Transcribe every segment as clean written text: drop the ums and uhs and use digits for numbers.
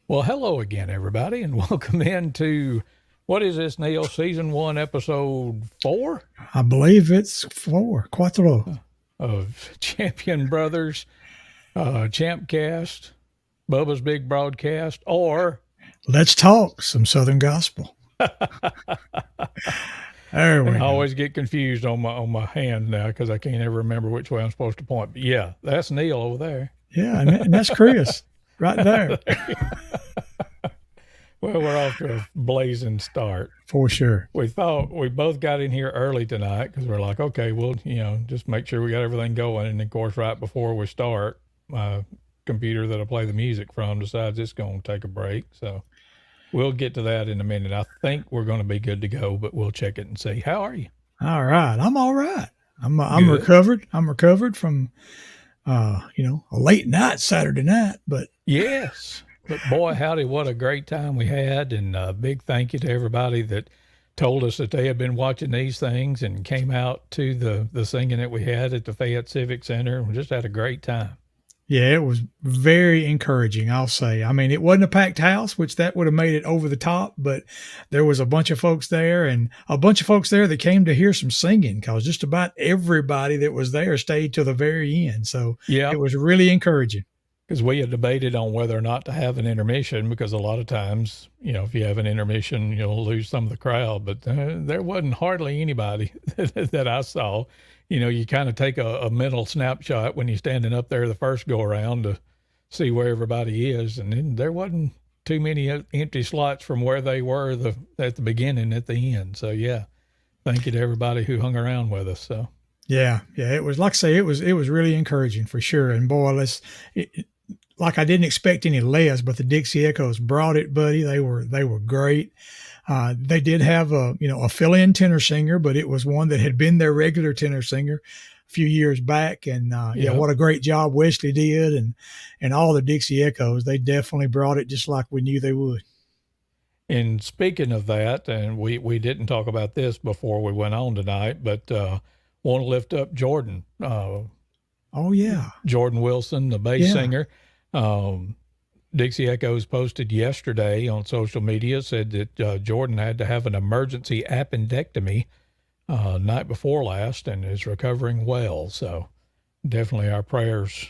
Well, hello again, everybody, and welcome into what is this, Neil? Season 1, episode 4 I believe it's Cuatro. of Champion Brothers, ChampCast, Bubba's Big Broadcast, or Let's talk some Southern gospel. There we and I go. always get confused on my hand now because I can't ever remember which way I'm supposed to point. But yeah, that's Neil over there. Yeah, and that's Chris right there Well, we're off to a blazing start. for sure. We thought we both got in here early tonight because we're like, okay, we'll, just make sure we got everything going. And of course, right before we start, my computer that I play the music from decides it's going to take a break. So we'll get to that in a minute. I think we're going to be good to go, but we'll check it and see. How are you? All right, I'm all right. I'm Good. recovered. I'm recovered from a late night Saturday night, but Yes. But boy, howdy, what a great time we had. And a big thank you to everybody that told us that they had been watching these things and came out to the singing that we had at the Fayette Civic Center. We just had a great time. yeah, it was very encouraging, I'll say. I mean, it wasn't a packed house, which that would have made it over the top, but there was a bunch of folks there and a bunch of folks there that came to hear some singing because just about everybody that was there stayed till the very end. So Yeah. it was really encouraging. Because we had debated on whether or not to have an intermission because a lot of times, if you have an intermission, you'll lose some of the crowd. But there wasn't hardly anybody that I saw. You kind of take a mental snapshot when you're standing up there the first go around to see where everybody is. And then there wasn't too many empty slots from where they were at the beginning at the end. So, yeah, thank you to everybody who hung around with us. So. Yeah, it was like I say, it was really encouraging for sure. And boy, like I didn't expect any less, but the Dixie Echoes brought it, buddy. They were great. They did have a fill-in tenor singer, but it was one that had been their regular tenor singer a few years back. And what a great job Wesley did, and all the Dixie Echoes. They definitely brought it just like we knew they would. And speaking of that, and we didn't talk about this before we went on tonight, but want to lift up Jordan. Oh yeah, Jordan Wilson, the bass Yeah. singer. Dixie Echoes posted yesterday on social media, said that Jordan had to have an emergency appendectomy night before last and is recovering well. So definitely our prayers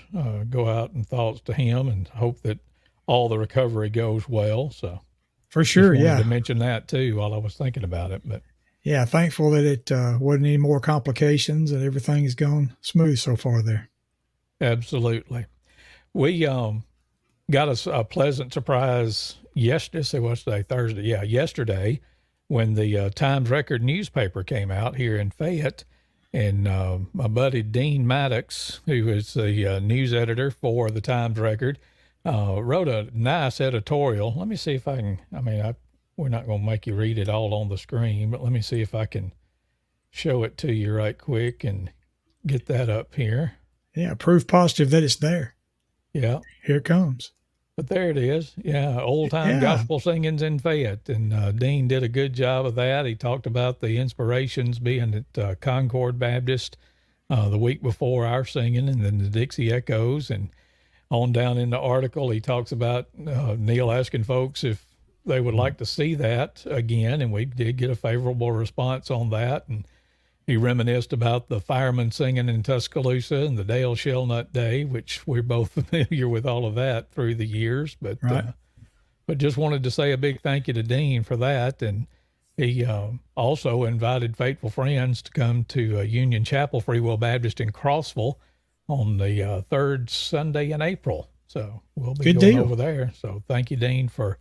go out and thoughts to him and hope that all the recovery goes well. So for just sure. wanted Yeah, to mention that too while I was thinking about it. But yeah. Thankful that it wasn't any more complications and everything has gone smooth so far there. absolutely. We got a pleasant surprise yesterday. What's today? Thursday. Yeah, yesterday when the Times Record newspaper came out here in Fayette, and my buddy Dean Maddox, who is the news editor for the Times Record, wrote a nice editorial. Let me see if I can. We're not going to make you read it all on the screen, but let me see if I can show it to you right quick and get that up here. Yeah, proof positive that it's there. Yeah. Here it comes. But there it is. Yeah, old time Yeah. gospel singings in Fayette. And Dean did a good job of that. He talked about the inspirations being at Concord Baptist the week before our singing, and then the Dixie Echoes. And on down in the article, he talks about Neal asking folks if they would like to see that again. And we did get a favorable response on that. And he reminisced about the firemen singing in Tuscaloosa and the Dale Shellnut Day, which we're both familiar with all of that through the years. But Right. but just wanted to say a big thank you to Dean for that. And he also invited faithful friends to come to Union Chapel Free Will Baptist in Crossville on the third Sunday in April. So we'll be Good going deal. over there. So thank you, Dean, for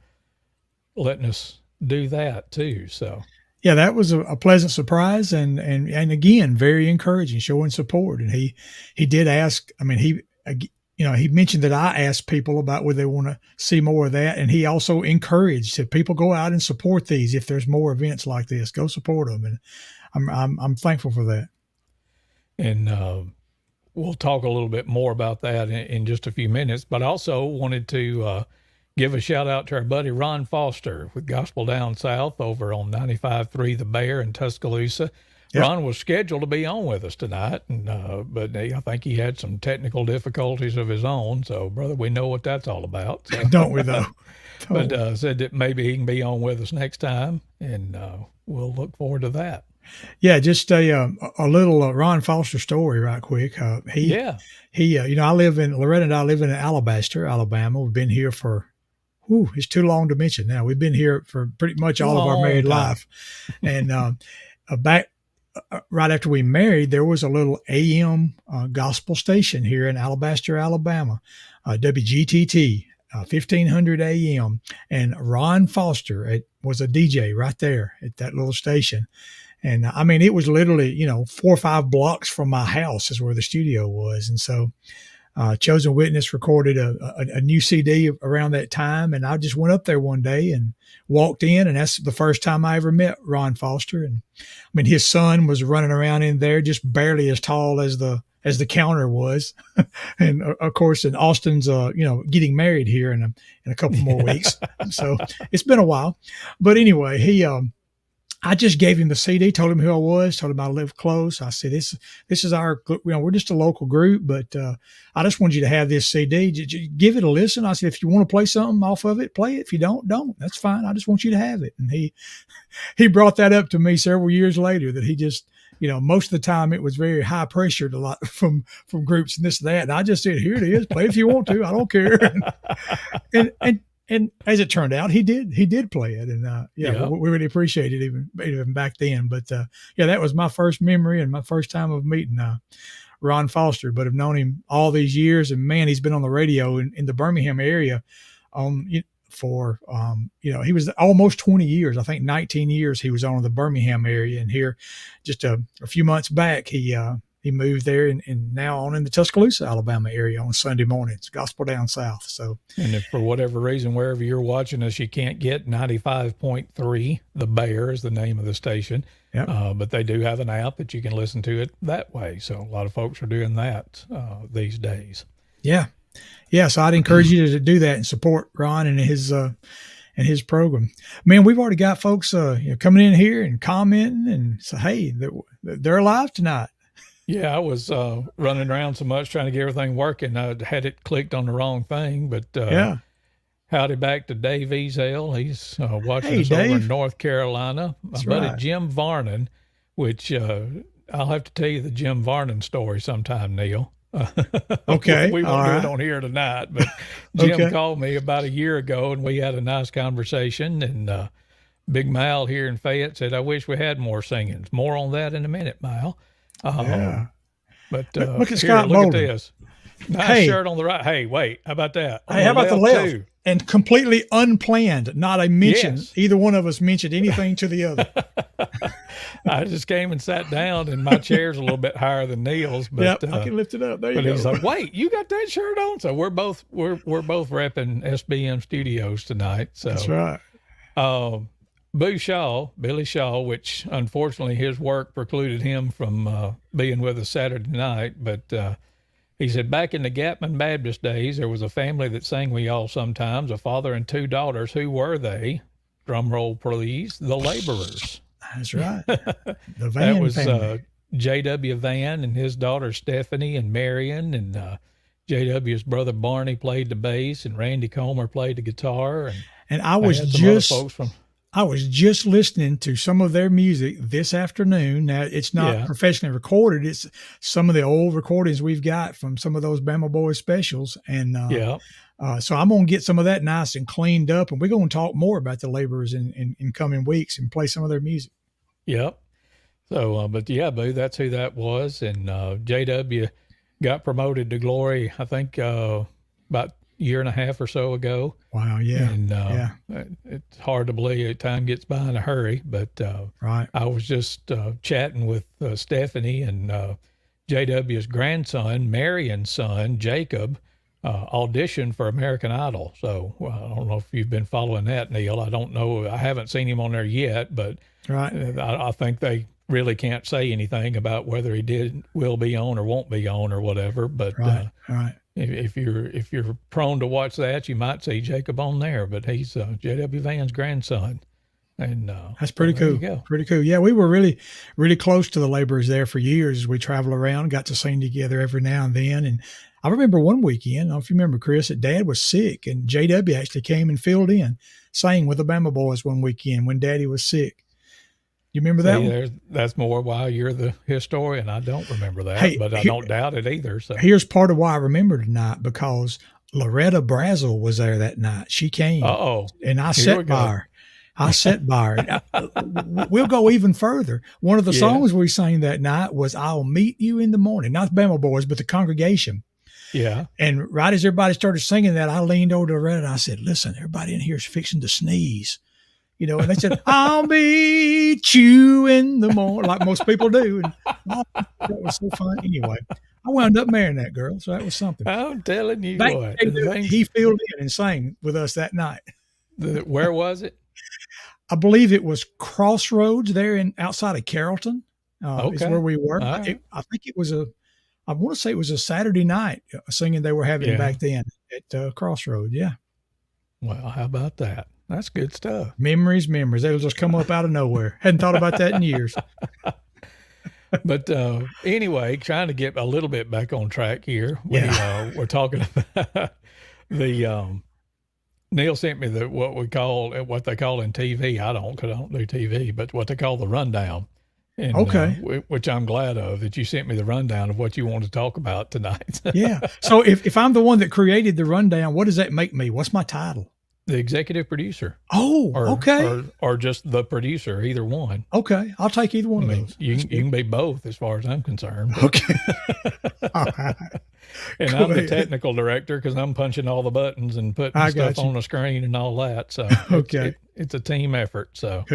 letting us do that too. So. Yeah, that was a pleasant surprise, and again, very encouraging, showing support. And he did ask. I mean, he mentioned that I asked people about whether they want to see more of that, and he also encouraged that people go out and support these. If there's more events like this, go support them, and I'm thankful for that. And we'll talk a little bit more about that in just a few minutes. But I also wanted to give a shout out to our buddy Ron Foster with Gospel Down South over on 95.3 The Bear in Tuscaloosa. Yep. Ron was scheduled to be on with us tonight, and but I think he had some technical difficulties of his own. So, brother, we know what that's all about. So. Don't we, though? but Totally. said that maybe he can be on with us next time, and we'll look forward to that. Yeah, just a little Ron Foster story, right quick. Yeah. I live in Loretta, and I live in Alabaster, Alabama. We've been here for, it's too long to mention now. We've been here for pretty much all of our Long married time. life, and back right after we married, there was a little AM gospel station here in Alabaster, Alabama, WGTT. 1500 AM, and Ron Foster was a DJ right there at that little station. And I mean, it was literally, 4 or 5 blocks from my house is where the studio was. And so Chosen Witness recorded a new CD around that time. And I just went up there one day and walked in. And that's the first time I ever met Ron Foster. And I mean, his son was running around in there just barely as tall as the counter was. And of course, in Austin's, getting married here in a couple more weeks. So it's been a while. But anyway, I just gave him the CD, told him who I was, told him I lived close. I said, this is our, we're just a local group, but I just want you to have this CD. Give it a listen. I said, if you want to play something off of it, play it. If you don't. That's fine. I just want you to have it. And he brought that up to me several years later, that he just, most of the time it was very high pressured a lot from groups and this and that. And I just said, here it is. Play if you want to. I don't care. And as it turned out, he did play it. And we really appreciated it even back then. But that was my first memory and my first time of meeting Ron Foster, but I've known him all these years. And man, he's been on the radio in the Birmingham area for he was almost 20 years. I think 19 years he was on in the Birmingham area. And here just a few months back, he moved there and now on in the Tuscaloosa, Alabama area on Sunday mornings, gospel down south. So, and if for whatever reason, wherever you're watching us, you can't get 95.3, The Bear is the name of the station. Yep. But they do have an app that you can listen to it that way. So a lot of folks are doing that these days. Yeah. Yeah. So I'd encourage you to do that and support Ron and his program. Man, we've already got folks coming in here and commenting and say, hey, they're alive tonight. Yeah, I was running around so much trying to get everything working. I had it clicked on the wrong thing, but howdy back to Dave Ezel. He's watching us Dave. over in North Carolina. My buddy Jim Varnon, which I'll have to tell you the Jim Varnon story sometime, Neal. Okay. We won't do it on here tonight, but Jim called me about a year ago and we had a nice conversation, and Big Mal here in Fayette said, I wish we had more singings. More on that in a minute, Mal. But look at Scott look Bolden. at this. Nice shirt on the right. Hey, wait, how about that? Hey, how about the left? Too. And completely unplanned, not a mention. Yes. Either one of us mentioned anything to the other. I just came and sat down, and my chair's a little bit higher than Neal's. But I can lift it up. There you go. But he's like, "Wait, you got that shirt on?" So we're both repping SBM Studios tonight. So that's right. Billy Shaw, which unfortunately his work precluded him from being with us Saturday night. But he said, back in the Gapman Baptist days, there was a family that sang we all sometimes, a father and 2 daughters. Who were they? Drum roll, please. The Laborers. That's right. The Van That was J.W. Van and his daughter Stephanie and Marion, and J.W.'s brother Barney played the bass, and Randy Comer played the guitar. And I was just listening to some of their music this afternoon. Now, it's not professionally recorded. It's some of the old recordings we've got from some of those Bama Boys specials. And so I'm going to get some of that nice and cleaned up, and we're going to talk more about the Laborers in coming weeks and play some of their music. Yep. So, but yeah, Boo, that's who that was. And JW got promoted to glory, I think, about a year and a half or so ago. Wow. Yeah. And it's hard to believe time gets by in a hurry, but I was just chatting with Stephanie, and JW's grandson, Marion's son, Jacob, auditioned for American Idol. So I don't know if you've been following that, Neal. I don't know. I haven't seen him on there yet, but I think they really can't say anything about whether he will be on or won't be on or whatever. But if you're prone to watch that, you might see Jacob on there. But he's J.W. Van's grandson. And That's so pretty there you cool. go. Pretty cool. Yeah, we were really, really close to the laborers there for years as we traveled around, got to sing together every now and then. And I remember one weekend, I don't know if you remember, Chris, that Dad was sick, and JW actually came and filled in, sang with the Bama Boys one weekend when Daddy was sick. You remember that See, one? that's more why you're the historian. I don't remember that, Hey, but I don't doubt it either. So, here's part of why I remember tonight, because Loretta Brazel was there that night. She came, oh, and I here we sat by go. her. I sat by her. We'll go even further. One of the Yeah, songs we sang that night was "I'll Meet You in the Morning." Not the Bama Boys, but the congregation. yeah. And right as everybody started singing that, I leaned over to Loretta and I said, "Listen, everybody in here is fixing to sneeze." And they said, "I'll meet you in the morning," like most people do. And that was so fun. Anyway, I wound up marrying that girl, so that was something. I'm telling you Back what, then, the things. he filled in and sang with us that night. Where was it? I believe it was Crossroads there outside of Carrollton, is Okay, where we were. all right. I think I want to say it was a Saturday night singing they were having Yeah. back then at Crossroads. Yeah. Well, how about that? That's good stuff. Memories. They'll just come up out of nowhere. Hadn't thought about that in years. But anyway, trying to get a little bit back on track here. We're talking about the Neal sent me what they call in TV. I don't, because I don't do TV, but what they call the rundown. And, Okay. Which I'm glad of, that you sent me the rundown of what you want to talk about tonight. Yeah. So if I'm the one that created the rundown, what does that make me? What's my title? The executive producer. Oh, okay. Or just the producer, either one. Okay. I'll take either one I of mean, those. you can be both as far as I'm concerned. Okay. All right. And Go I'm the ahead. technical director because I'm punching all the buttons and putting I stuff got you. on the screen and all that. So Okay. it's a team effort. So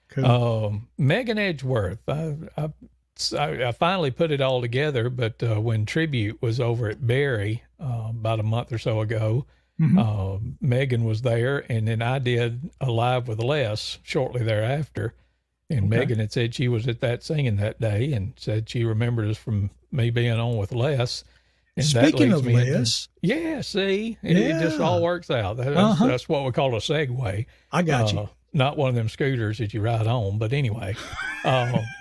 Cool. Megan Edgeworth, I finally put it all together, but when Tribute was over at Barry about a month or so ago, Megan was there, and then I did a live with Les shortly thereafter. And Okay. Megan had said she was at that singing that day and said she remembered us from me being on with Les. And that Speaking leads of me into- Les, yeah, see, it just all works out. That's what we call a segue. I got you. Not one of them scooters that you ride on, but anyway,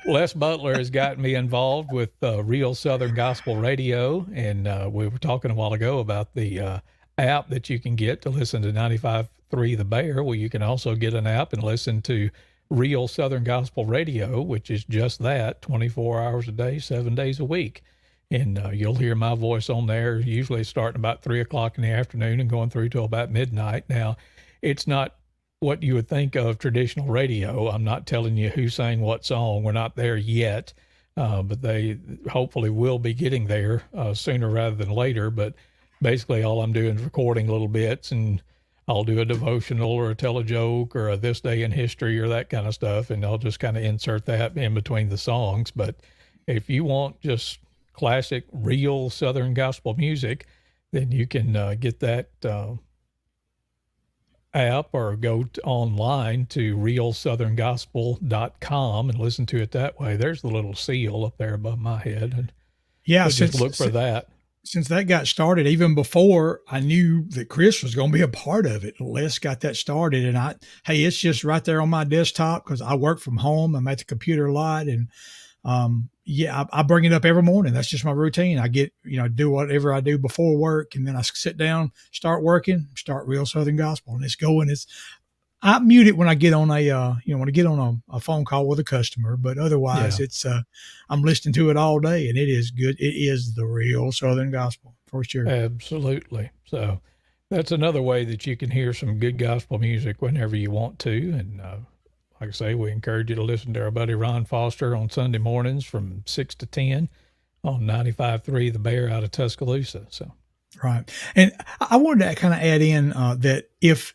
Les Butler has gotten me involved with Real Southern Gospel Radio, and we were talking a while ago about the app that you can get to listen to 95.3 The Bear. Well, you can also get an app and listen to Real Southern Gospel Radio, which is just that, 24 hours a day, 7 days a week. And you'll hear my voice on there, usually starting about 3 o'clock in the afternoon and going through till about midnight. Now, it's not what you would think of traditional radio. I'm not telling you who sang what song. We're not there yet, but they hopefully will be getting there sooner rather than later. But basically all I'm doing is recording little bits, and I'll do a devotional or tell a joke or a this day in history or that kind of stuff, and I'll just kind of insert that in between the songs. But if you want just classic, real Southern gospel music, then you can get that app or go online to realsoutherngospel.com and listen to it that way. There's the little seal up there above my head. And Yeah, just look for that. Since that got started, even before I knew that Chris was going to be a part of it, Les got that started. And it's just right there on my desktop because I work from home. I'm at the computer a lot. And I bring it up every morning. That's just my routine. I get, do whatever I do before work, and then I sit down, start working, start Real Southern Gospel, and it's going. I mute it when I get on a phone call with a customer, but otherwise it's, I'm listening to it all day, and it is good. It is the Real Southern Gospel for sure. Absolutely. So that's another way that you can hear some good gospel music whenever you want to. And, like I say, we encourage you to listen to our buddy Ron Foster on Sunday mornings from 6 to 10 on 95.3 The Bear out of Tuscaloosa. So, right. And I wanted to kind of add in that if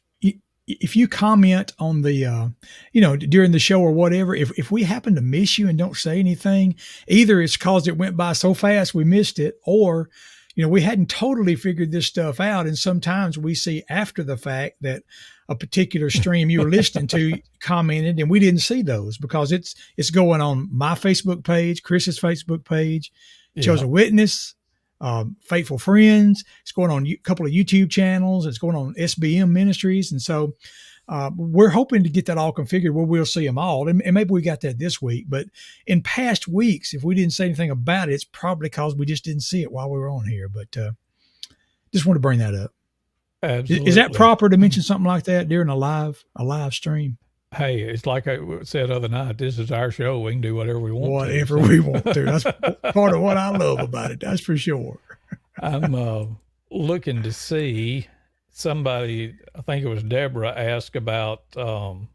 you comment on the, during the show or whatever, if we happen to miss you and don't say anything, either it's because it went by so fast we missed it, or, we hadn't totally figured this stuff out. And sometimes we see after the fact that a particular stream you were listening to commented, and we didn't see those because it's going on my Facebook page, Chris's Facebook page, Chosen Witness, Faithful Friends. It's going on a couple of YouTube channels. It's going on SBM Ministries. And so We're hoping to get that all configured where we'll see them all. And maybe we got that this week. But in past weeks, if we didn't say anything about it, it's probably because we just didn't see it while we were on here. But just want to bring that up. Absolutely. Is that proper to mention something like that during a live stream? Hey, it's like I said the other night, this is our show. We can do whatever we want Whatever we want to. That's part of what I love about it. That's for sure. I'm looking to see somebody, I think it was Deborah, asked about can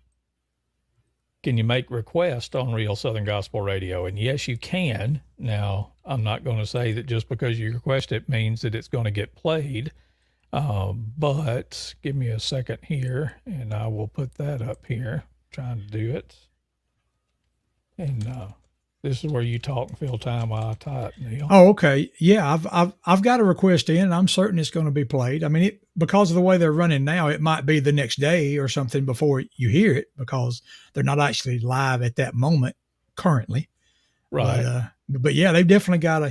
you make requests on Real Southern Gospel Radio? And yes, you can. Now, I'm not going to say that just because you request it means that it's going to get played. But give me a second here and I will put that up here. Trying to do it. And this is where you talk and fill time while I type, Neal. Oh, okay. Yeah, I've got a request in, and I'm certain it's going to be played. I mean, because of the way they're running now, it might be the next day or something before you hear it because they're not actually live at that moment currently. Right. But yeah, you definitely got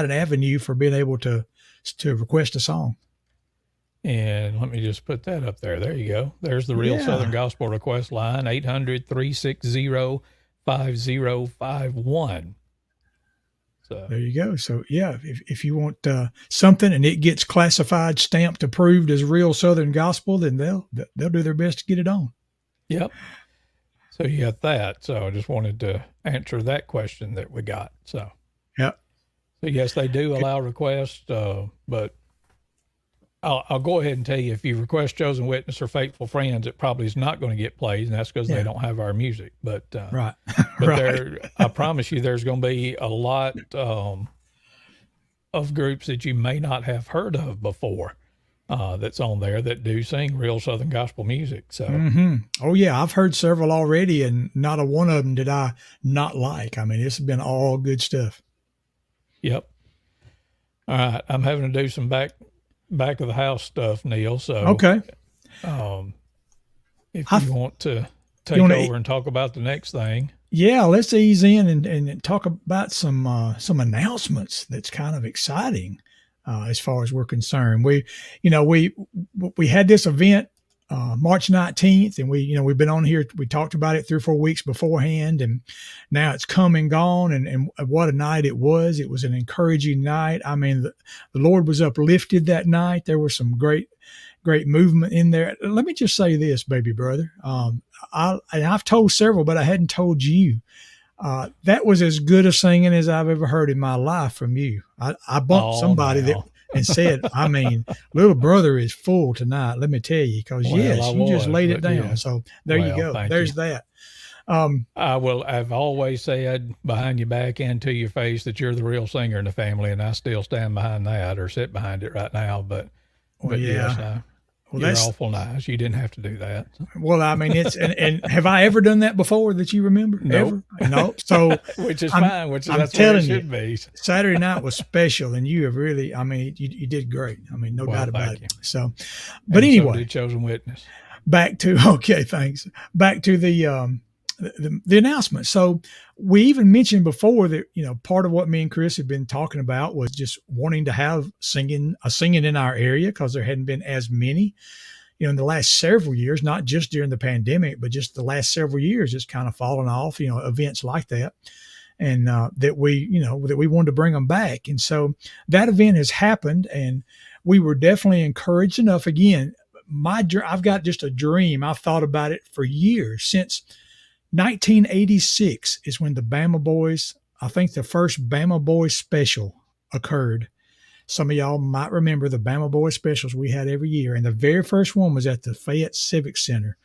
an avenue for being able to request a song. And let me just put that up there. There you go. There's the Real Southern Gospel request line, 800-360-5051. So there you go. So yeah, if you want something and it gets classified, stamped, approved as Real Southern Gospel, then they'll do their best to get it on. Yep. So you got that. So I just wanted to answer that question that we got. So yep. So yes, they do allow requests, but I'll go ahead and tell you, if you request Chosen Witness or Faithful Friends, it probably is not going to get played, and that's because they don't have our music. But right, but I promise you, there's going to be a lot of groups that you may not have heard of before that's on there that do sing real Southern gospel music. So, oh yeah, I've heard several already, and not a one of them did I not like. I mean, it's been all good stuff. Yep. All right, I'm having to do some back of the house stuff, Neal. So okay, if you want to take over and talk about the next thing, yeah, let's ease in and talk about some announcements that's kind of exciting as far as we're concerned. We had this event March 19th, and we've been on here. We talked about it 3 or 4 weeks beforehand, and now it's come and gone. And what a night it was! It was an encouraging night. I mean, the Lord was uplifted that night. There was some great movement in there. Let me just say this, baby brother. I've told several, but I hadn't told you. That was as good a singing as I've ever heard in my life from you. I bumped somebody that and said, I mean, little brother is full tonight. Let me tell you, because you just laid it down. Yeah. So there you go. There's that. I've always said behind your back and to your face that you're the real singer in the family, and I still stand behind that or sit behind it right now. But yes, you're awful nice. You didn't have to do that. Well, I mean, it's and have I ever done that before that you remember? Nope. Ever? No. So which is fine. That's what it should be. Saturday night was special, and you have really. I mean, you did great. I mean, no doubt about it. So, but anyway, so did Chosen Witness. Back to thanks. Back to the announcement. So we even mentioned before that, part of what me and Chris have been talking about was just wanting to have singing in our area, because there hadn't been as many, in the last several years, not just during the pandemic, but just the last several years, it's kind of fallen off, events like that. And that we wanted to bring them back. And so that event has happened, and we were definitely encouraged enough. Again, I've got just a dream. I've thought about it for years. Since 1986 is when the Bama Boys, I think the first Bama Boys special occurred. Some of y'all might remember the Bama Boys specials we had every year. And the very first one was at the Fayette Civic Center.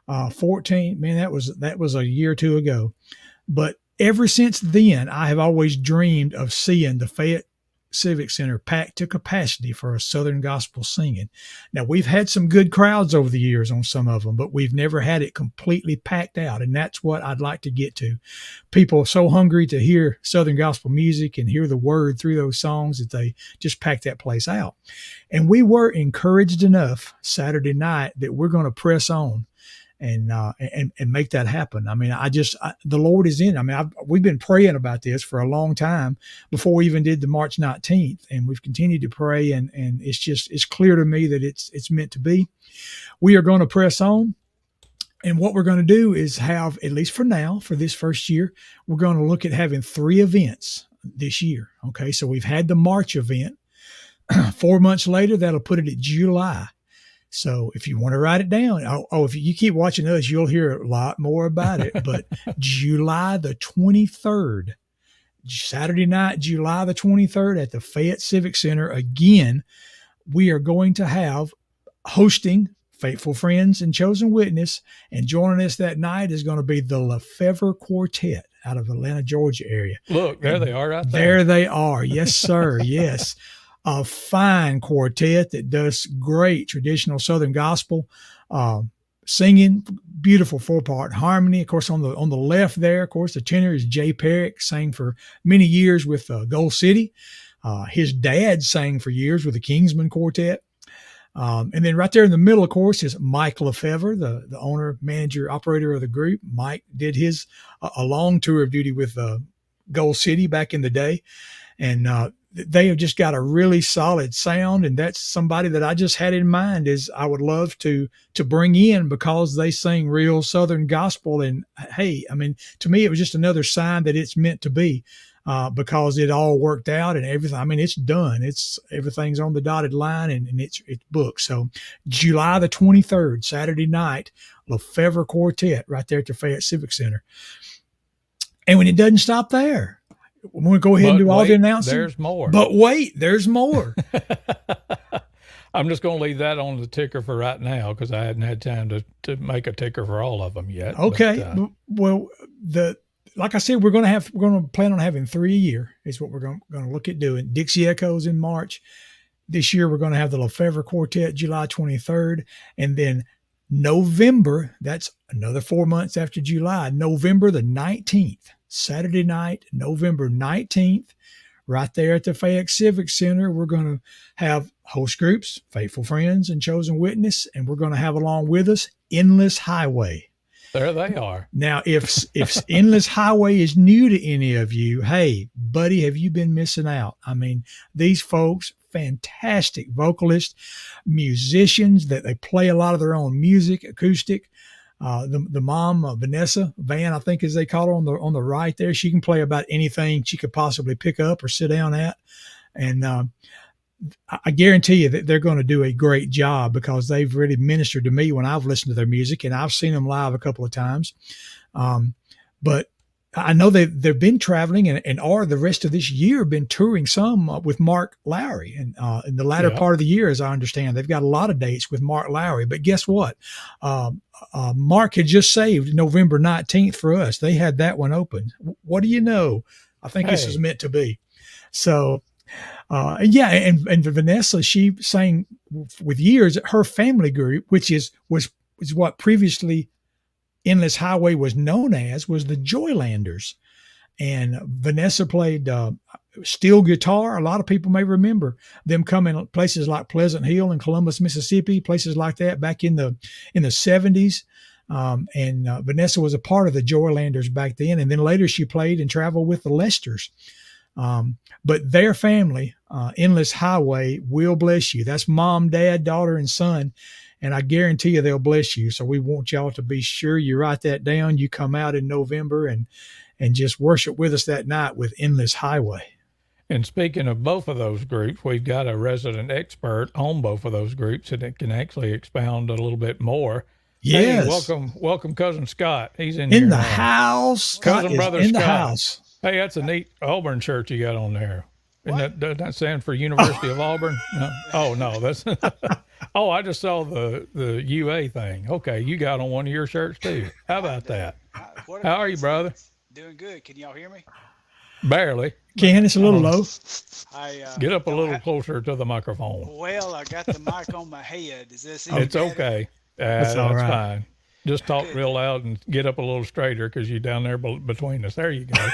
14, man, that was a year or two ago. But ever since then, I have always dreamed of seeing the Fayette Civic Center packed to capacity for a Southern gospel singing. Now, we've had some good crowds over the years on some of them, but we've never had it completely packed out. And that's what I'd like to get to. People are so hungry to hear Southern gospel music and hear the word through those songs that they just pack that place out. And we were encouraged enough Saturday night that we're going to press on and make that happen. I mean, the Lord is in. I mean, we've been praying about this for a long time before we even did the March 19th, and we've continued to pray, and it's clear to me that it's meant to be. We are going to press on. And what we're going to do is have, at least for now, for this first year, we're going to look at having 3 events this year. Okay. So we've had the March event. 4 months later, that'll put it at July. So if you want to write it down, if you keep watching us, you'll hear a lot more about it. But July the 23rd, Saturday night, July the 23rd at the Fayette Civic Center, again, we are going to have hosting Faithful Friends and Chosen Witness. And joining us that night is going to be the Lefevre Quartet out of Atlanta, Georgia area. Look, there they are right there. there. They are. Yes, sir. Yes. A fine quartet that does great traditional Southern gospel, singing, beautiful 4-part harmony. Of course, on the left there, of course, the tenor is Jay Perrick, sang for many years with Gold City. His dad sang for years with the Kingsman Quartet. And then right there in the middle, of course, is Mike Lefevre, the owner, manager, operator of the group. Mike did his a long tour of duty with Gold City back in the day. And they have just got a really solid sound. And that's somebody that I just had in mind is I would love to bring in because they sing real Southern gospel. And hey, I mean, to me, it was just another sign that it's meant to be. Because it all worked out and everything. I mean, it's done. Everything's on the dotted line and it's booked. So July the 23rd, Saturday night, Lefevre Quartet right there at the Fayette Civic Center. And when it doesn't stop there, we're going to go ahead and do all the announcements. There's more. But wait, there's more. I'm just going to leave that on the ticker for right now because I hadn't had time to make a ticker for all of them yet. Okay. Well, like I said, we're going to plan on having 3 a year is what we're going to look at doing. Dixie Echoes in March. This year, we're going to have the Lefevre Quartet July 23rd. And then November, that's another 4 months after July, November the 19th, Saturday night, November 19th, right there at the Fayette Civic Center. We're going to have host groups, Faithful Friends and Chosen Witness, and we're going to have along with us Endless Highway. There they are. Now, if Endless Highway is new to any of you, hey, buddy, have you been missing out? I mean, these folks, fantastic vocalists, musicians that they play a lot of their own music, acoustic. The mom, Vanessa Van, I think as they call her on the right there, she can play about anything she could possibly pick up or sit down at. And I guarantee you that they're going to do a great job because they've really ministered to me when I've listened to their music, and I've seen them live a couple of times. But I know they've been traveling and are the rest of this year been touring some with Mark Lowry. And in the latter part of the year, as I understand, they've got a lot of dates with Mark Lowry. But guess what? Mark had just saved November 19th for us. They had that one open. What do you know? I think this is meant to be. So, and Vanessa, she sang with years. Her family group, which was what previously Endless Highway was known as, was the Joylanders. And Vanessa played steel guitar. A lot of people may remember them coming places like Pleasant Hill and Columbus, Mississippi, places like that back in the 70s. And Vanessa was a part of the Joylanders back then. And then later she played and traveled with the Lesters. But their family, Endless Highway, will bless you. That's mom, dad, daughter, and son. And I guarantee you they'll bless you. So we want y'all to be sure you write that down. You come out in November and just worship with us that night with Endless Highway. And speaking of both of those groups, we've got a resident expert on both of those groups and it can actually expound a little bit more. Yes. Hey, welcome, Cousin Scott. He's in the here now. House. Cousin Brother in Scott. The house. Hey, that's a neat Auburn shirt you got on there. Doesn't that stand for University of Auburn? No. Oh, no. That's oh, I just saw the UA thing. Okay, you got on one of your shirts too. How about that? How are you, brother? Doing good. Can y'all hear me? Barely. Ken, it's a little low. Get up a little closer to the microphone. Well, I got the mic on my head. Is this it? It's okay. That's fine. Just talk real loud and get up a little straighter because you're down there between us. There you go.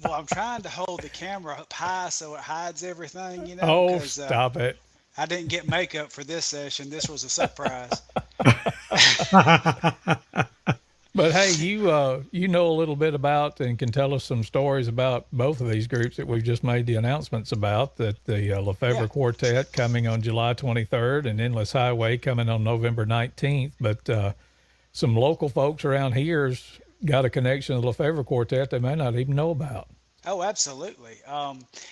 Well, I'm trying to hold the camera up high so it hides everything, you know. Oh, stop it. I didn't get makeup for this session. This was a surprise. But hey, you know a little bit about and can tell us some stories about both of these groups that we've just made the announcements about. That the Yeah. Lefevre Quartet coming on July 23rd and Endless Highway coming on November 19th. But some local folks around here's got a connection to the Lefevre Quartet they may not even know about. Oh, absolutely.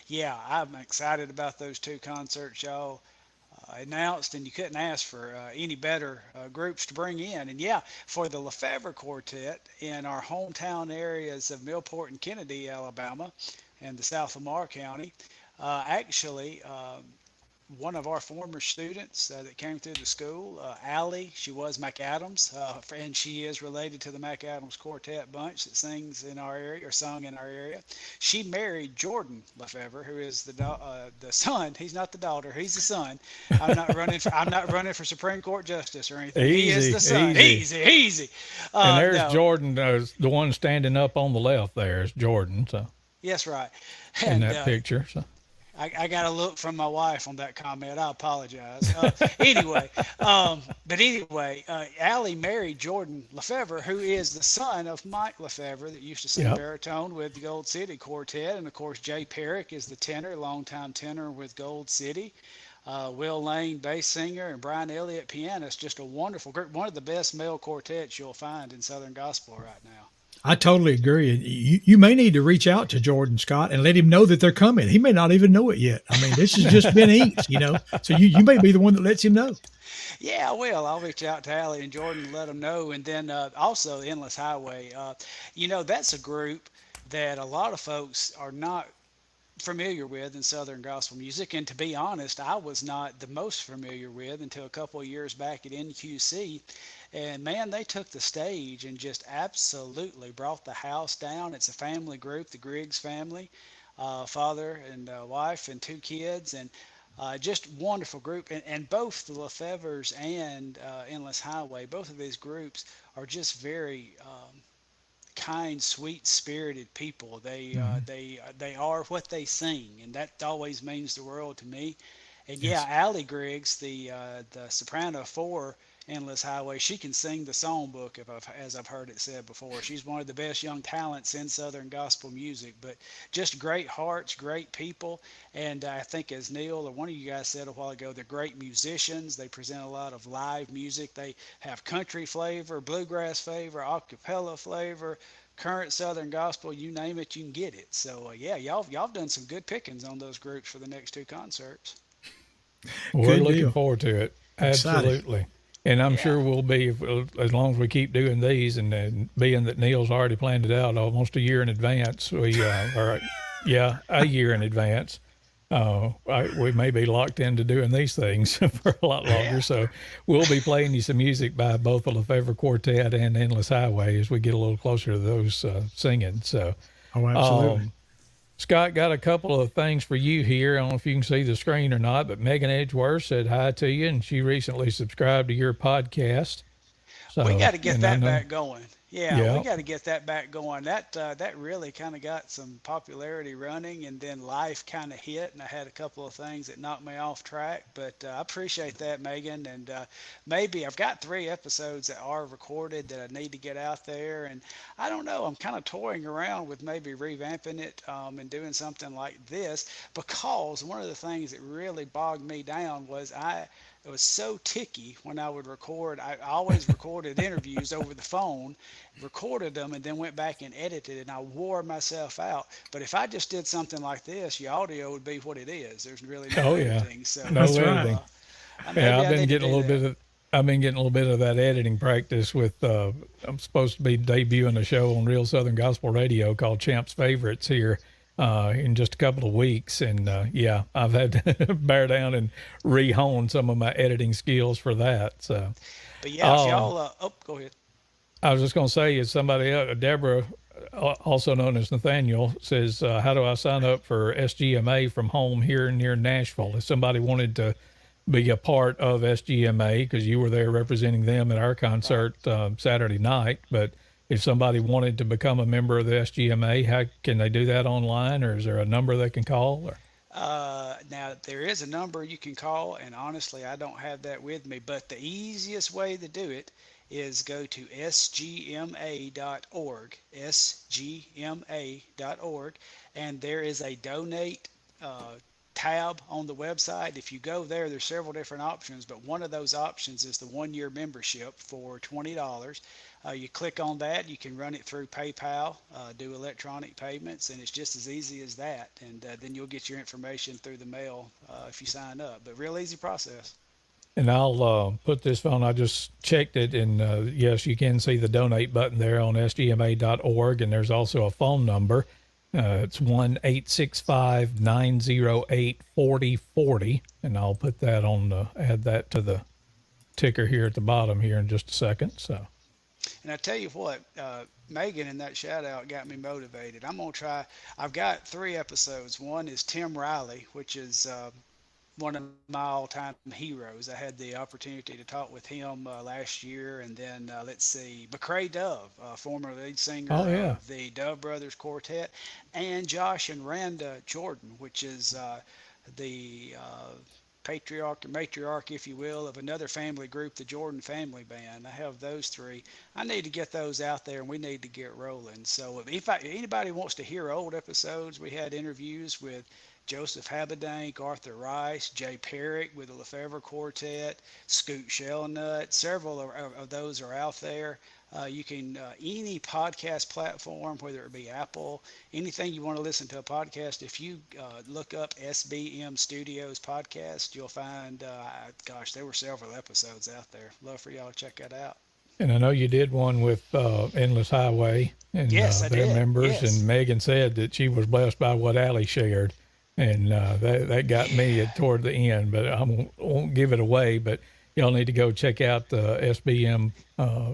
Yeah, I'm excited about those two concerts y'all announced, and you couldn't ask for any better groups to bring in. And yeah, for the Lefevre Quartet in our hometown areas of Millport and Kennedy, Alabama, and the South Lamar County, actually, one of our former students that came through the school, Allie. She was McAdams, and she is related to the McAdams Quartet bunch that sings in our area or sung in our area. She married Jordan Lefevre, who is the son. He's not the daughter. He's the son. I'm not running for Supreme Court justice or anything. He is Easy, the son. easy. Easy, easy. And there's No. Jordan, the one standing up on the left. There's Jordan. So Yes, right. in And that picture. So I got a look from my wife on that comment. I apologize. Anyway, but anyway, Allie married Jordan Lefevre, who is the son of Mike Lefevre that used to sing yep. baritone with the Gold City Quartet. And of course, Jay Perrick is the tenor, longtime tenor with Gold City. Will Lane, bass singer, and Brian Elliott, pianist. Just a wonderful group. One of the best male quartets you'll find in Southern Gospel right now. I totally agree. You may need to reach out to Jordan Scott and let him know that they're coming. He may not even know it yet. I mean, this has just been inked, So you may be the one that lets him know. Yeah, I will. I'll reach out to Allie and Jordan and let them know. And then also Endless Highway. That's a group that a lot of folks are not familiar with in Southern gospel music. And to be honest, I was not the most familiar with until a couple of years back at NQC. And man, they took the stage and just absolutely brought the house down. It's a family group, the Griggs family, father and wife and two kids, and just wonderful group. And both the Lefevres and Endless Highway, both of these groups are just very kind, sweet spirited people. They are what they sing, and that always means the world to me. And yeah, Yes. Allie Griggs, the soprano for Endless Highway, she can sing the songbook, as I've heard it said before. She's one of the best young talents in Southern gospel music, but just great hearts, great people. And I think, as Neal or one of you guys said a while ago, they're great musicians. They present a lot of live music. They have country flavor, bluegrass flavor, a cappella flavor, current Southern gospel, you name it, you can get it. So yeah, y'all done some good pickings on those groups for the next two concerts. we're Good looking deal. forward to it. Excited. Absolutely. And I'm Yeah. sure we'll be, as long as we keep doing these, and being that Neil's already planned it out almost a year in advance, or yeah, a year in advance, we may be locked into doing these things for a lot Yeah. longer. So we'll be playing you some music by both the Lefevre Quartet and Endless Highway as we get a little closer to those singing. So, Oh, absolutely. um, Scott, got a couple of things for you here. I don't know if you can see the screen or not, but Megan Edgeworth said hi to you, and she recently subscribed to your podcast. We So, got to get and I that know, back going. Yeah, we yeah, got to get that back going. That really kind of got some popularity running, and then life kind of hit, and I had a couple of things that knocked me off track. But I appreciate that, Megan. And maybe I've got 3 episodes that are recorded that I need to get out there. And I don't know. I'm kind of toying around with maybe revamping it and doing something like this, because one of the things that really bogged me down was it was so ticky when I would record. I always recorded interviews over the phone, recorded them, and then went back and edited, and I wore myself out. But if I just did something like this, your audio would be what it is. There's really no oh yeah, editing. So no That's right. editing. Yeah, maybe I need to do that. I've been getting a little bit of that editing practice with. I'm supposed to be debuting a show on Real Southern Gospel Radio called Champ's Favorites here in just a couple of weeks, and yeah, I've had to bear down and re-hone some of my editing skills for that. So, But yeah, if um, y'all, go ahead. I was just going to say, is somebody Deborah, also known as Nathaniel, says, "How do I sign up for SGMA from home here near Nashville?" If somebody wanted to be a part of SGMA, because you were there representing them at our Right. concert Saturday night, but if somebody wanted to become a member of the SGMA, how can they do that online, or is there a number they can call? Or Now, there is a number you can call, and honestly, I don't have that with me. But the easiest way to do it is go to sgma.org, sgma.org, and there is a donate tab on the website. If you go there, there's several different options, but one of those options is the 1 year membership for $20. You click on that, you can run it through PayPal, do electronic payments, and it's just as easy as that. And then you'll get your information through the mail if you sign up. But real easy process. And I'll put this phone. I just checked it, and yes, you can see the donate button there on sgma.org, and there's also a phone number. It's 1-865-908-4040, and I'll put that on. Add that to the ticker here at the bottom here in just a second. So. And I tell you what, Megan in that shout out got me motivated. I'm going to try. I've got 3 episodes. One is Tim Riley, which is one of my all-time heroes. I had the opportunity to talk with him last year. And then let's see, McCrae Dove, former lead singer of the Dove Brothers Quartet, and Josh and Randa Jordan, which is the patriarch or matriarch, if you will, of another family group, the Jordan Family Band. I have those 3. I need to get those out there, and we need to get rolling. So if anybody wants to hear old episodes, we had interviews with Joseph Habedank, Arthur Rice, Jay Perrick with the Lefevre Quartet, Scoot Shellnut. Several of those are out there. You can, any podcast platform, whether it be Apple, anything you want to listen to a podcast, if you look up SBM Studios podcast, you'll find, gosh, there were several episodes out there. Love for y'all to check that out. And I know you did one with Endless Highway and yes, their members, yes. And Megan said that she was blessed by what Allie shared, and that got me toward the end, but I won't give it away, but y'all need to go check out the SBM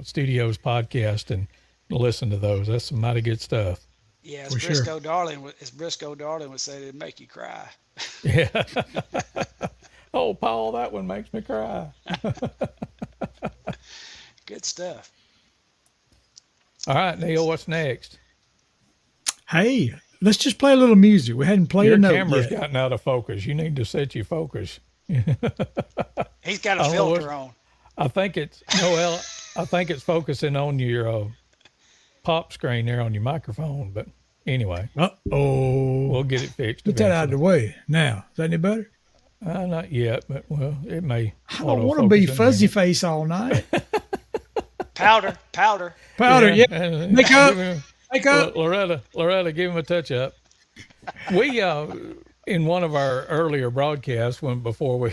Studios podcast and listen to those. That's some mighty good stuff. Yeah, as Briscoe Darling would say, it'd make you cry. Yeah. Oh, Paul, that one makes me cry. Good stuff. All right, Neal, what's next? Hey, let's just play a little music. We hadn't played Your a note camera's yet. gotten out of focus. You need to set your focus. He's got a filter on. I think it's focusing on your pop screen there on your microphone. But anyway, we'll get it fixed. Get that out of the way now. Is that any better? Not yet, but well, it may. I don't want to be fuzzy face all night. Powder. Yeah. Make up. Loretta, give him a touch up. We in one of our earlier broadcasts, before we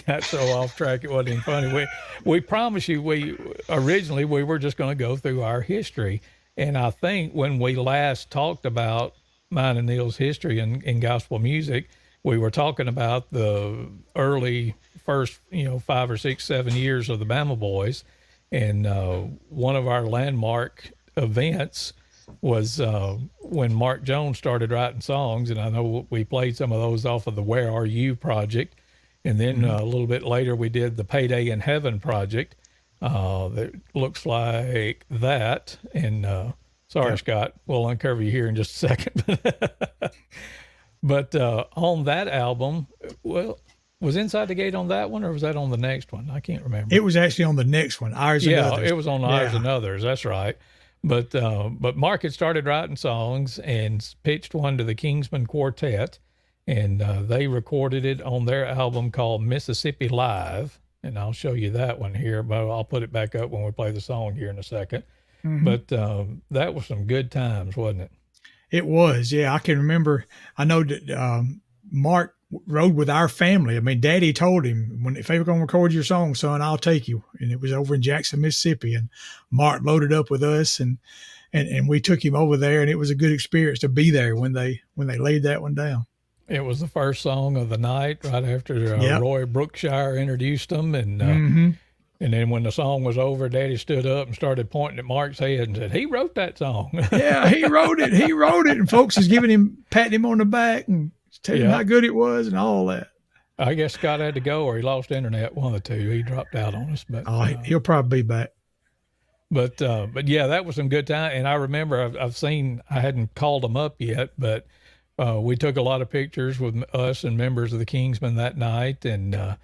got so off track it wasn't even funny. We promised you originally we were just going to go through our history, and I think when we last talked about mine and Neal's history in gospel music, we were talking about the early first 5 or 6, 7 years of the Bama Boys, and one of our landmark events was when Mark Jones started writing songs, and I know we played some of those off of the Where Are You project, and then a little bit later we did the Payday in Heaven project that looks like that, and sorry, Scott, we'll uncover you here in just a second. But on that album, well, was Inside the Gate on that one, or was that on the next one? I can't remember. It was actually on the next one, Ours and Others. Yeah, it was on Ours and Others, that's right. But Mark had started writing songs and pitched one to the Kingsman Quartet, and they recorded it on their album called Mississippi Live, and I'll show you that one here, but I'll put it back up when we play the song here in a second. Mm-hmm. But that was some good times, wasn't it? It was, yeah. I can remember. I know that Mark rode with our family. I mean, Daddy told him, if they were going to record your song, son, I'll take you. And it was over in Jackson, Mississippi. And Mark loaded up with us, and we took him over there. And it was a good experience to be there when they laid that one down. It was the first song of the night, right after Roy Brookshire introduced them, and and then when the song was over, Daddy stood up and started pointing at Mark's head and said, "He wrote that song." Yeah, he wrote it. He wrote it. And folks was patting him on the back and telling him how good it was and all that. I guess Scott had to go, or he lost internet, one of the two. He dropped out on us. But he'll probably be back. But yeah, that was some good time. And I remember I hadn't called them up yet, but we took a lot of pictures with us and members of the Kingsmen that night. And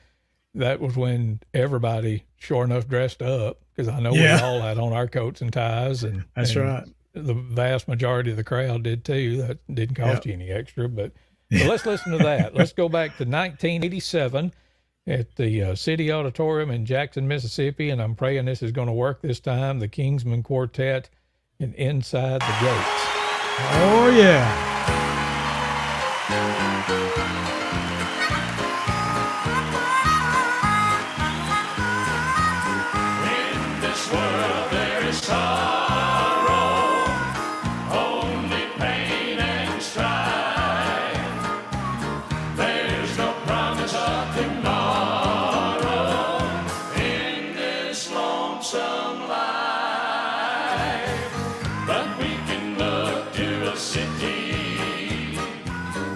that was when everybody, sure enough, dressed up, because I know we Yeah, all had on our coats and ties, that's and right. the vast majority of the crowd did too. That didn't cost Yep. you any extra, but let's listen to that. Let's go back to 1987 at the City Auditorium in Jackson, Mississippi, and I'm praying this is going to work this time. The Kingsman Quartet and Inside the Gates. Oh yeah. In this world there is sorrow, only pain and strife. There's no promise of tomorrow in this lonesome life. But we can look to a city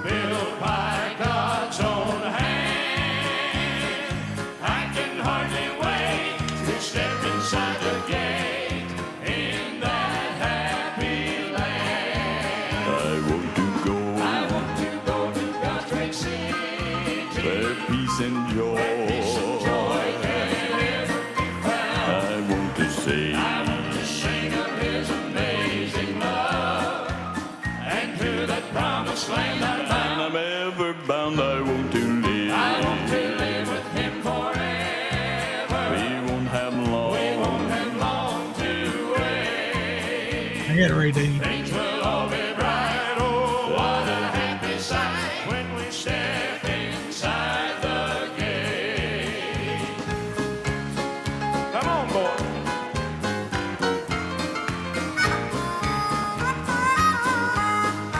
built by God's own hand. I can hardly wait to step inside the gate in that happy land. I want to go to God's great city, where peace and joy. joy can ever be found. I want to say, I want to sing of His amazing love, and to that promised land I'm bound. I'm ever bound. I want to live. I want to live with Him forever. We won't have long. We won't have long to wait. I get it, Ray Dean. Things will all be bright. Oh, what a happy sight when we step inside the gate. Come on, boy.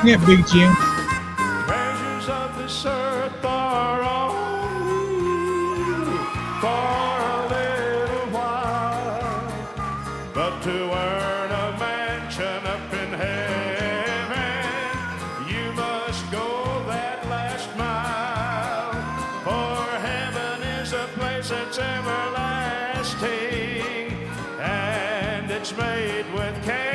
Yeah, Big Jim. Treasures of this earth are all for a little while, but to earn a mansion up in heaven, you must go that last mile. For heaven is a place that's everlasting, and it's made with care.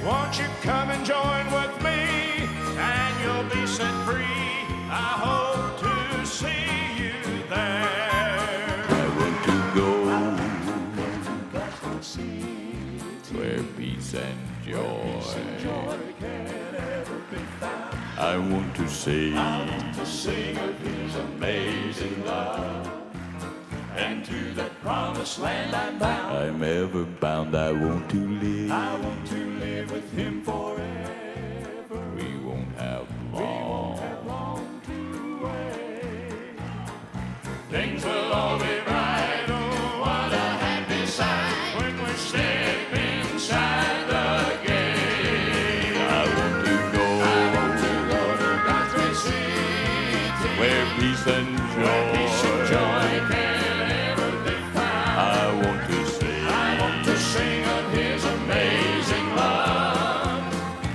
Won't you come and join with me, and you'll be set free? I hope to see you there. I want to go where peace and joy. I want to say, To sing of His amazing love, and to that promised land I'm bound. I'm ever bound. I want to live. I want to live with Him forever. We won't have long. Long to wait. Things will all be right. Oh, what a happy sight when we step inside the gate. I want to go Go to God's great city, where peace and joy. peace and joy can ever be found. I want to say, I want to sing of His amazing love,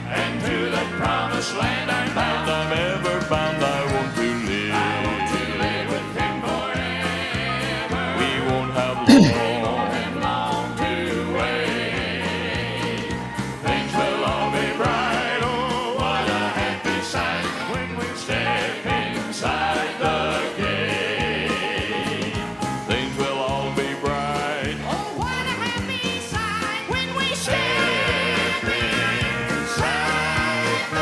and to that promised land I'm bound. I'm ever bound. I want to live. I want to live with Him forever. We won't have long. And long to wait. Things will all be bright. Oh, what a happy sight when we step inside the gate. Things will all be bright. Oh, what a happy sight when we step inside the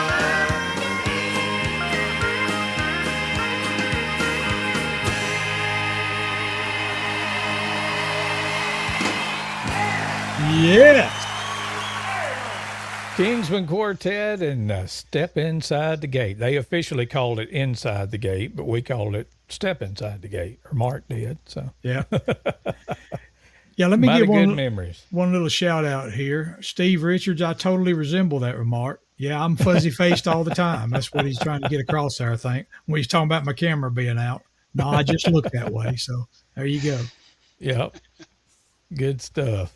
Yes. Kingsman Quartet and Step Inside the Gate. They officially called it Inside the Gate, but we called it Step Inside the Gate, or Mark did. So Yeah. Yeah, let me mighty give good one, memories. one little shout out here. Steve Richards, I totally resemble that remark. Yeah, I'm fuzzy faced all the time. That's what he's trying to get across there, I think, when he's talking about my camera being out. No, I just look that way. So there you go. Yep. Good stuff.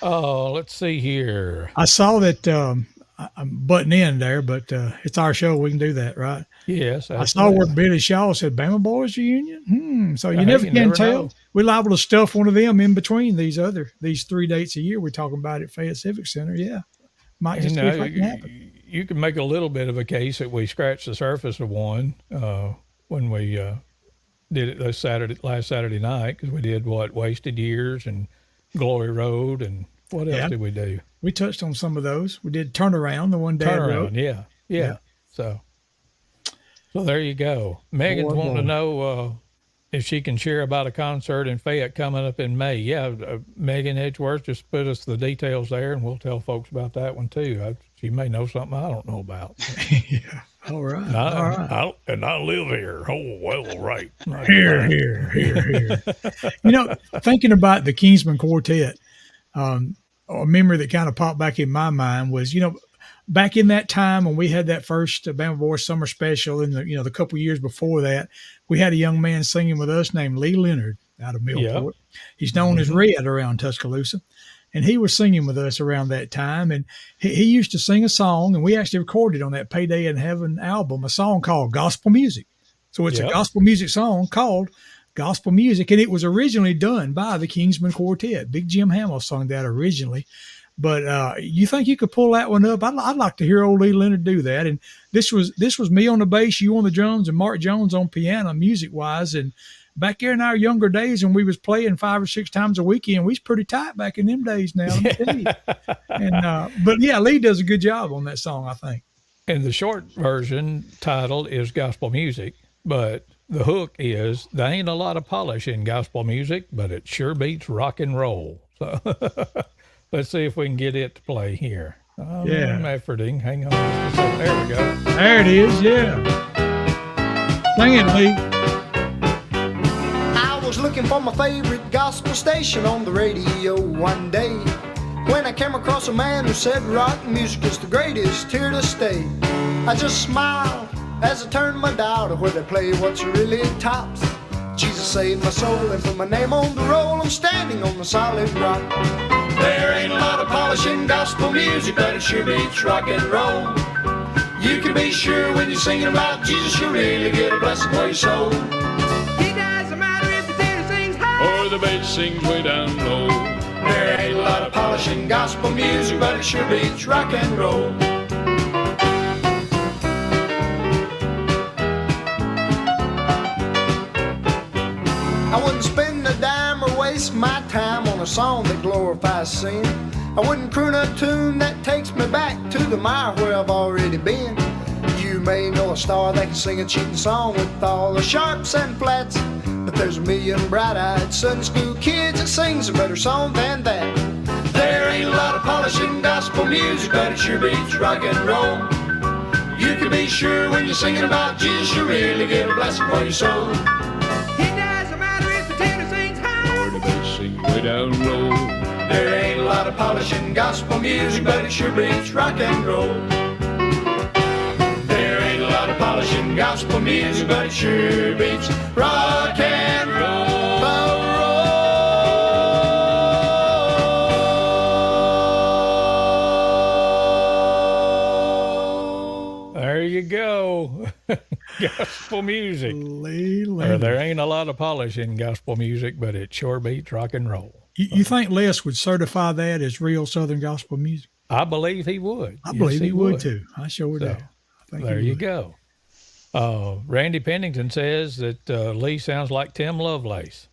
Oh, let's see here. I saw that I'm butting in there, but it's our show. We can do that, right? Yes. I saw where Billy Shaw said Bama Boys reunion. So you Hey, never you can never tell. know. We're liable to stuff one of them in between these 3 dates a year we're talking about at Fayette Civic Center. Yeah. Might just You see if know, that can happen. you can make a little bit of a case that we scratched the surface of one when we did it last Saturday night, because we did Wasted Years and Glory Road, and what else Yeah. did we do? We touched on some of those. We did Turnaround, the one Dad wrote. Turnaround, yeah. So there you go. Megan's Boy, wanting to boy. know if she can share about a concert in Fayette coming up in May. Yeah, Megan Edgeworth, just put us the details there, and we'll tell folks about that one too. She may know something I don't know about. Yeah. All right. All right. I live here. Oh, well, right. Here. Thinking about the Kingsman Quartet, a memory that kind of popped back in my mind was, back in that time when we had that first Bama Boys Summer Special, and the couple years before that, we had a young man singing with us named Lee Leonard out of Millport. He's known as Red around Tuscaloosa. And he was singing with us around that time. And he used to sing a song, and we actually recorded on that Payday in Heaven album a song called Gospel Music. So it's a gospel music song called Gospel Music. And it was originally done by the Kingsman Quartet. Big Jim Hamill sung that originally. But you think you could pull that one up? I'd like to hear old Lee Leonard do that. And this was me on the bass, you on the drums, and Mark Jones on piano, music-wise. And back there in our younger days when we was playing 5 or 6 times a weekend, we was pretty tight back in them days now, let me tell you. And, but yeah, Lee does a good job on that song, I think. And the short version title is Gospel Music, but the hook is, there ain't a lot of polish in gospel music, but it sure beats rock and roll. So let's see if we can get it to play here. I'm efforting. Hang on just a second. There we go. There it is, yeah. Sing it, Lee. I was looking for my favorite gospel station on the radio one day when I came across a man who said rock music is the greatest here to stay. I just smiled as I turned my dial to where they play what's really tops. Jesus saved my soul and put my name on the roll. I'm standing on the solid rock. There ain't a lot of polish in gospel music, but it sure beats rock and roll. You can be sure when you're singing about Jesus, you really get a blessing for your soul. Or the bass sings way down low. There ain't a lot of polish in gospel music, but it sure beats rock and roll. I wouldn't spend a dime or waste my time on a song that glorifies sin. I wouldn't croon a tune that takes me back to the mire where I've already been. You may know a star that can sing a cheating song with all the sharps and flats, but there's a million bright-eyed Sunday school kids that sings a better song than that. There ain't a lot of polish in gospel music, but it sure beats rock and roll. You can be sure when you're singing about Jesus, you really get a blessing for your soul. Or the bass sings way down low. There ain't a lot of polish in gospel music, but it sure beats rock and roll. There ain't a lot of polish in gospel music, but it sure beats rock and roll. There you go. Gospel music. Lee Or Leonard. there ain't a lot of polish in gospel music, but it sure beats rock and roll. You think Les would certify that as real Southern gospel music? I believe he would. I Yes, believe he would too. I sure do. So, I think There he you would. go. Randy Pennington says that Lee sounds like Tim Lovelace.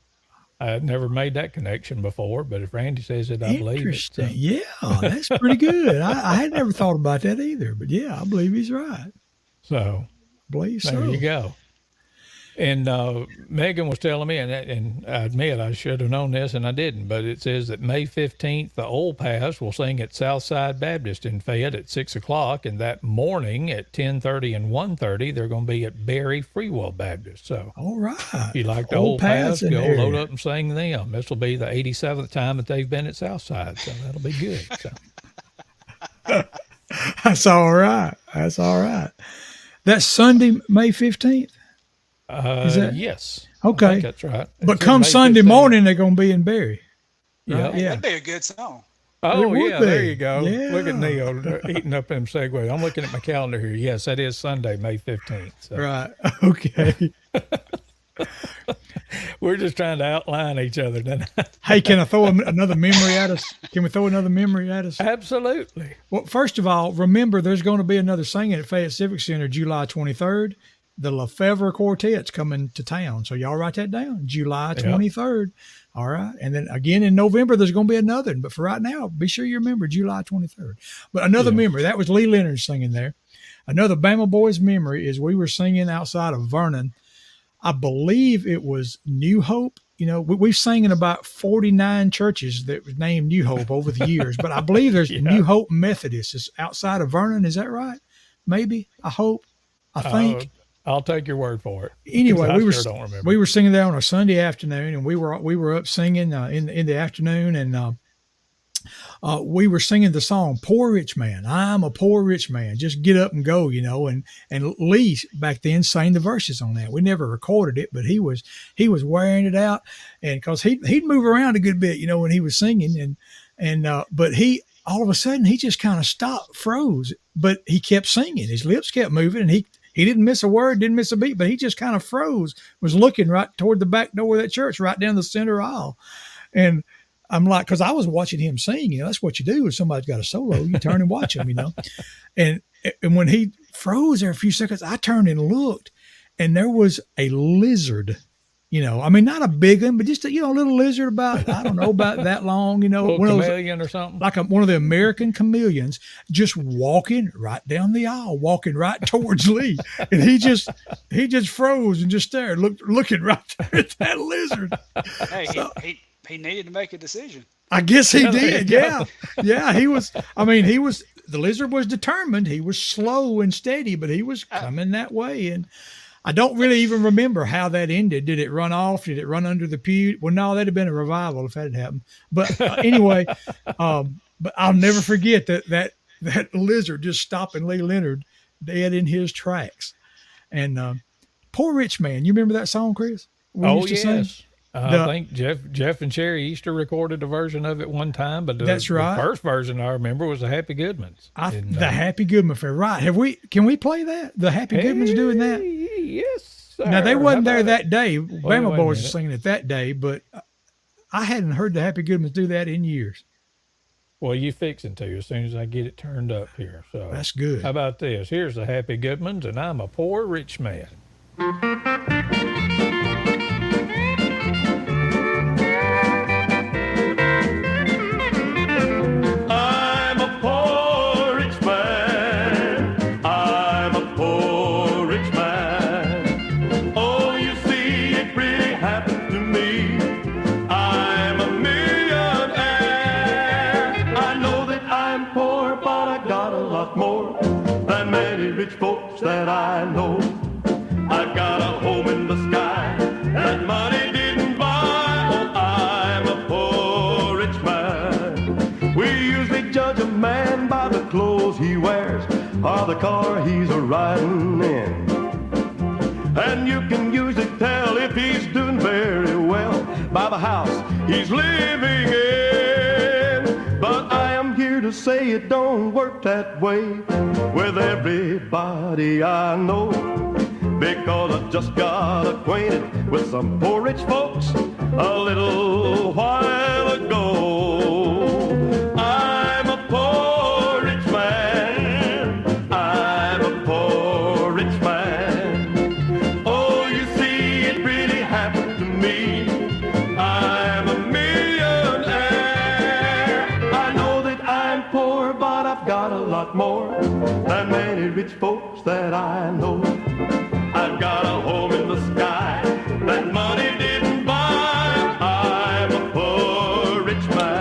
I had never made that connection before, but if Randy says it, I believe it. So, Interesting. Yeah, that's pretty good. I had never thought about that either, but yeah, I believe he's right. so I believe there so. you go. And Megan was telling me, and I admit I should have known this, and I didn't, but it says that May 15th, the Old Pass will sing at Southside Baptist in Fayette at 6 o'clock, and that morning at 10:30 and 1:30, they're going to be at Berry Freewell Baptist. So All right. if you like the Old Old Pass, Pass in go there. load up and sing them. This will be the 87th time that they've been at Southside, so that'll be good. So. That's all right. That's all right. That's Sunday, May 15th. Is that- Yes. Okay. I think that's right. But It's in come May Sunday 15th. morning, they're going to be in Berry. Yeah. Right? Yeah. That'd be a good song. Oh, It would yeah, there be. you go. Yeah. Look at Neal eating up them segues. I'm looking at my calendar here. Yes, that is Sunday, May 15th. So Right. Okay. we're just trying to outline each other tonight. Hey, can I throw another memory at us? Can we throw another memory at us? Absolutely. Well, first of all, remember there's going to be another singing at Fayette Civic Center July 23rd. the Lefevre Quartet's coming to town. So y'all write that down, July 23rd. All right. And then again in November, there's going to be another. But for right now, be sure you remember July 23rd. But another memory, that was Lee Leonard singing there. Another Bama Boys memory is we were singing outside of Vernon. I believe it was New Hope. You know, we've sang in about 49 churches that was named New Hope over the years, but I believe there's New Hope Methodist is outside of Vernon. Is that right? Maybe. I hope. I think. I'll take your word for it. Anyway, don't remember. We were singing there on a Sunday afternoon, and we were up singing in the afternoon, and we were singing the song "Poor Rich Man." I'm a poor rich man. Just get up and go, you know. And Lee back then sang the verses on that. We never recorded it, but he was wearing it out, and because he'd move around a good bit, you know, when he was singing, but he all of a sudden he just kind of stopped, froze, but he kept singing. His lips kept moving, and he didn't miss a word, didn't miss a beat, but he just kind of froze, was looking right toward the back door of that church, right down the center aisle, and I'm like, because I was watching him sing, you know, that's what you do if somebody's got a solo, you turn and watch him, you know. And when he froze there a few seconds, I turned and looked, and there was a lizard, you know. I mean, not a big one, but just a little lizard about, I don't know, about that long, you know. A chameleon or something? Like one of the American chameleons just walking right down the aisle, walking right towards Lee. And he just froze and just stared, looking right there at that lizard. Hey, he needed to make a decision. I guess he did. Yeah. Yeah. The lizard was determined. He was slow and steady, but he was coming that way. And I don't really even remember how that ended. Did it run off? Did it run under the pew? Well, no, that'd have been a revival if that had happened. But anyway, but I'll never forget that lizard just stopping Lee Leonard dead in his tracks. And Poor Rich Man. You remember that song, Chris? Yes. I think Jeff and Sherry Easter recorded a version of it one time, but that's right. The first version I remember was the Happy Goodmans. The Happy Goodman Fair, right? Can we play that? The Happy Goodmans doing that? Yes. Sir. Now they wasn't there that day. Bama Boys were singing it that day, but I hadn't heard the Happy Goodmans do that in years. Well, you fixing to as soon as I get it turned up here. So that's good. How about this? Here's the Happy Goodmans, and I'm a poor rich man. Folks that I know, I've got a home in the sky that money didn't buy. Oh, I'm a poor rich man. We usually judge a man by the clothes he wears or the car he's riding in, and you can usually tell if he's doing very well by the house he's living in. But I am here to say it don't work that way with everybody I know, because I just got acquainted with some poor rich folks a little while ago. I'm a poor rich man. I'm a poor rich man. Oh, you see, it really happened to me. I'm a millionaire. I know that I'm poor, but I've got a lot more than many rich folks that I know. I've got a home in the sky that money didn't buy. I'm a poor rich man.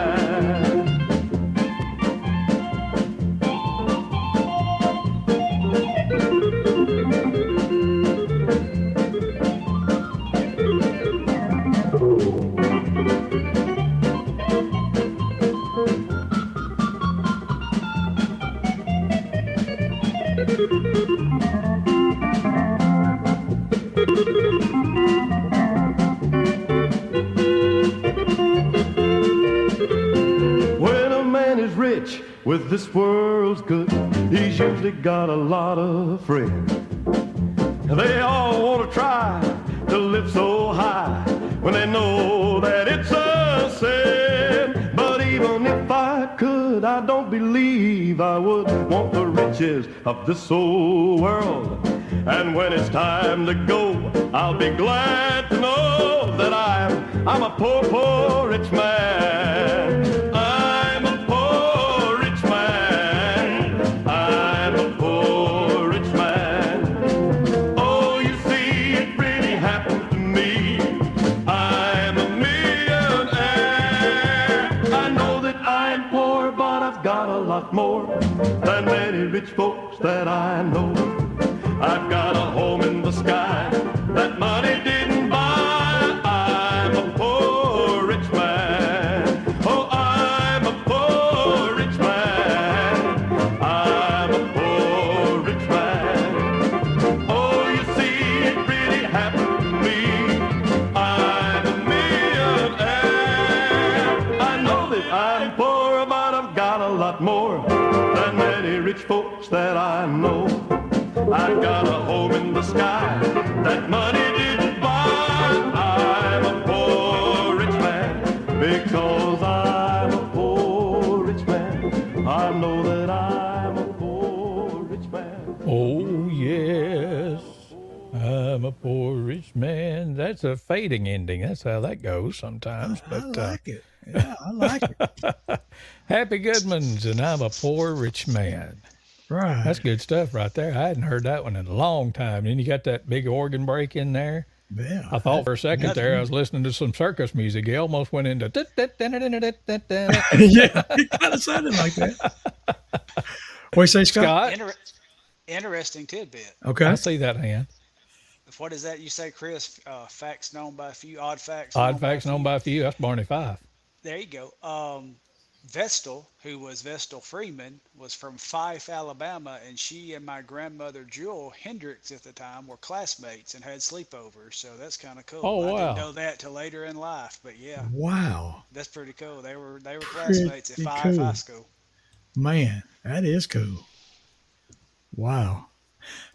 When a man is rich with this world's good, he's usually got a lot of friends. They all want to try to live so high when they know that it's a sin. But even if I could, I don't believe I would want the riches of this old world. And when it's time to go, I'll be glad to know that I'm a poor, poor rich man. I'm a poor rich man. I'm a poor rich man. Oh, you see, it really happened to me. I'm a millionaire. I know that I'm poor, but I've got a lot more than many rich folks that I know. I've got a home in the sky that money didn't buy. I'm a poor rich man. Oh, I'm a poor rich man. I'm a poor rich man. Oh, you see, it really happened to me. I'm a millionaire. I know that I'm poor, but I've got a lot more than many rich folks that I know. I've got a home in the sky that money didn't buy. I'm a poor rich man because I'm a poor rich man. I know that I'm a poor rich man. Oh, yes. I'm a poor rich man. That's a fading ending. That's how that goes sometimes. I But like it. Yeah, I like it. Happy Goodmans and I'm a poor rich man. Right. That's good stuff right there. I hadn't heard that one in a long time. And you got that big organ break in there. Yeah. I thought for a second there I was listening to some circus music. It almost went into Yeah, it kind of sounded like that. What you say, Scott? Scott. Interesting tidbit. Okay. I see that hand. What is that you say, Chris? Facts known by a few, odd facts. Odd facts known by a few. That's Barney Fife. There you go. Vestal, who was Vestal Freeman, was from Fife, Alabama, and she and my grandmother Jewel Hendricks at the time were classmates and had sleepovers. So that's kind of cool. Oh, wow. I didn't know that till later in life, but yeah, Wow. that's pretty cool. They were classmates at Pretty Fife cool. High School. Man, that is cool. Wow.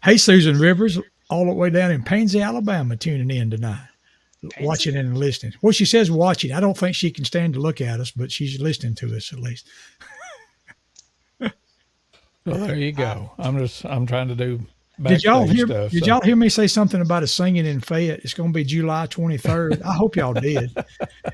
Hey, Susan Rivers, all the way down in Pansy, Alabama, tuning in tonight. Watching and listening. Well, she says watching. I don't think she can stand to look at us, but she's listening to us at least. Well, there you go. I'm trying to do Did y'all backstage hear? stuff. Did y'all hear me say something about a singing in Fayette? It's going to be July 23rd. I hope y'all did.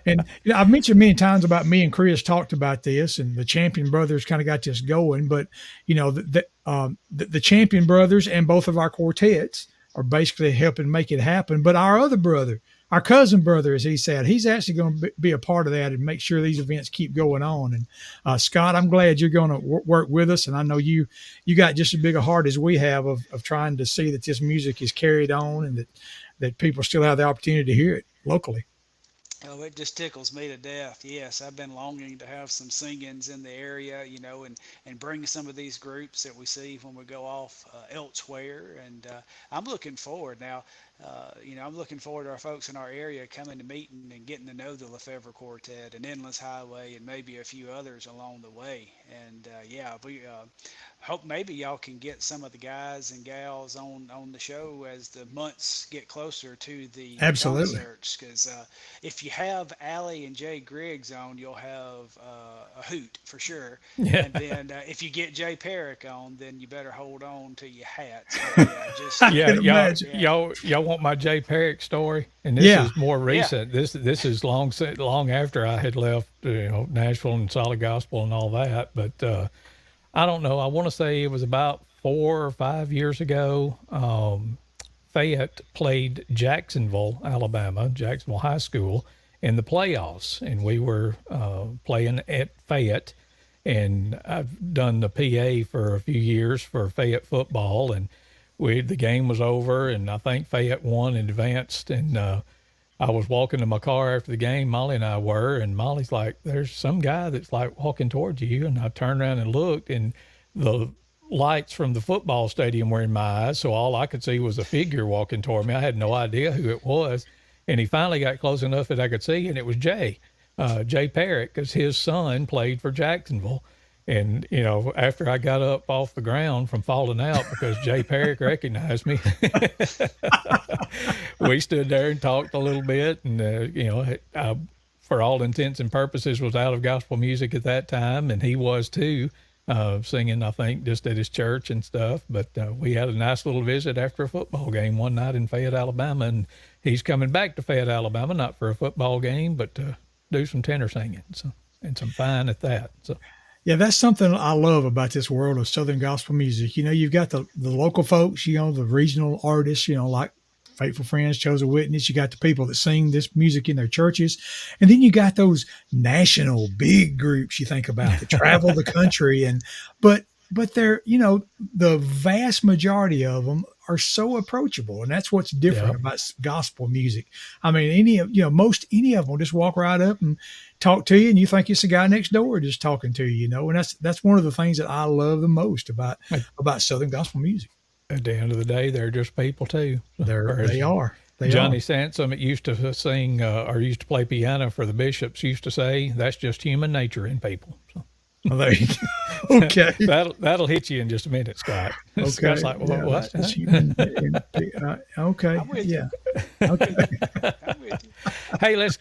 And I've mentioned many times about me and Chris talked about this, and the Champion brothers kind of got this going. But the Champion brothers and both of our quartets are basically helping make it happen. But our other brother, our cousin brother, as he said, he's actually going to be a part of that and make sure these events keep going on. And Scott, I'm glad you're going to work with us. And I know you got just as big a heart as we have of trying to see that this music is carried on and that people still have the opportunity to hear it locally. Oh, it just tickles me to death. Yes, I've been longing to have some sing-ins in the area, and bring some of these groups that we see when we go off elsewhere. And I'm looking forward now. I'm looking forward to our folks in our area coming to meeting and getting to know the Lefevre Quartet and Endless Highway and maybe a few others along the way. And we hope maybe y'all can get some of the guys and gals on the show as the months get closer to the Absolutely. concerts. Because if you have Allie and Jay Griggs on, you'll have a hoot for sure. Yeah. And then if you get Jay Perrick on, then you better hold on to your hats. Yeah, can imagine. y'all want my Jay Perrick story? And this Yeah. is more recent. This is long after I had left Nashville and Solid Gospel and all that. But I don't know. I want to say it was about 4 or 5 years ago. Fayette played Jacksonville, Alabama, Jacksonville High School in the playoffs, and we were playing at Fayette. And I've done the PA for a few years for Fayette football, and the game was over, and I think Fayette won and advanced. And I was walking to my car after the game, Molly and I were, and Molly's like, "There's some guy that's like walking towards you." And I turned around and looked, and the lights from the football stadium were in my eyes, so all I could see was a figure walking toward me. I had no idea who it was, and he finally got close enough that I could see, and it was Jay Perrick, because his son played for Jacksonville. And, after I got up off the ground from falling out because Jay Perrick recognized me, we stood there and talked a little bit. And, I, for all intents and purposes, was out of gospel music at that time, and he was too. singing, I think, just at his church and stuff. But we had a nice little visit after a football game one night in Fayette, Alabama, and he's coming back to Fayette, Alabama, not for a football game, but to do some tenor singing, so, and some fine at that. So. Yeah, that's something I love about this world of Southern gospel music. You know, you've got the local folks, you know, the regional artists, you know, like Faithful Friends, Chosen Witness. You got the people that sing this music in their churches. And then you got those national big groups you think about that travel the country. But they're, you know, the vast majority of them are so approachable. And that's what's different about gospel music. I mean, any of them will just walk right up and talk to you, and you think it's the guy next door just talking to you, you know. And that's one of the things that I love the most about Southern gospel music. At the end of the day, they're just people too. They are. Johnny Sansom, it used to sing or used to play piano for the bishops, used to say, that's just human nature in people. So. Well, there you go. Okay. that'll hit you in just a minute, Scott. Okay. Scott's like, well, what? Okay. I'm with Yeah. you. Okay. I'm with you. Hey, let's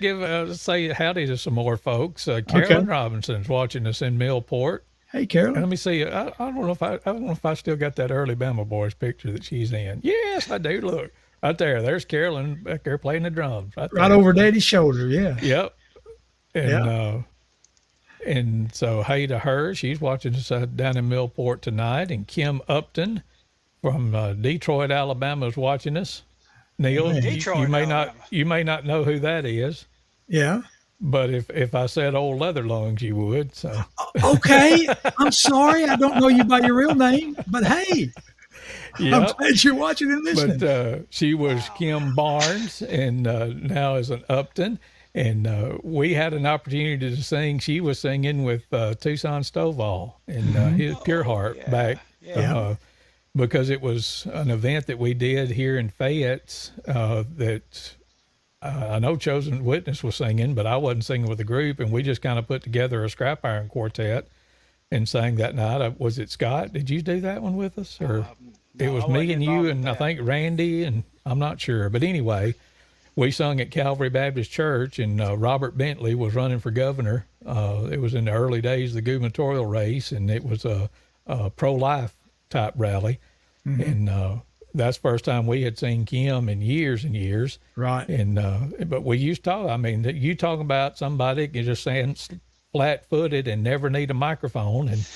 say howdy to some more folks. Carolyn Robinson's watching us in Millport. Hey, Carolyn. Let me see. I don't know if I still got that early Bama Boys picture that she's in. Yes, I do. Look right there. There's Carolyn back there playing the drums. Right over Daddy's shoulder. Yeah. Yep. And so hey to her. She's watching us down in Millport tonight. And Kim Upton from Detroit, Alabama, is watching us. Neal, you may not know who that is. Yeah. But if I said Old Leather Lungs, you would. So okay, I'm sorry, I don't know you by your real name, but hey, I'm glad you're watching and listening. But she was Kim Barnes, and now is an Upton, and we had an opportunity to sing. She was singing with Tucson Stovall and his Pure Heart back. Because it was an event that we did here in Fayette that. I know Chosen Witness was singing, but I wasn't singing with the group, and we just kind of put together a scrap iron quartet and sang that night. Was it Scott? Did you do that one with us? Or No, it was I me wasn't and you involved and with I that. think Randy, and I'm not sure. But anyway, we sung at Calvary Baptist Church, and Robert Bentley was running for governor. It was in the early days of the gubernatorial race, and it was a pro-life type rally. And that's the first time we had seen Kim in years and years. Right. And but we used to talk. I mean, you talking about somebody can just stand flat-footed and never need a microphone. And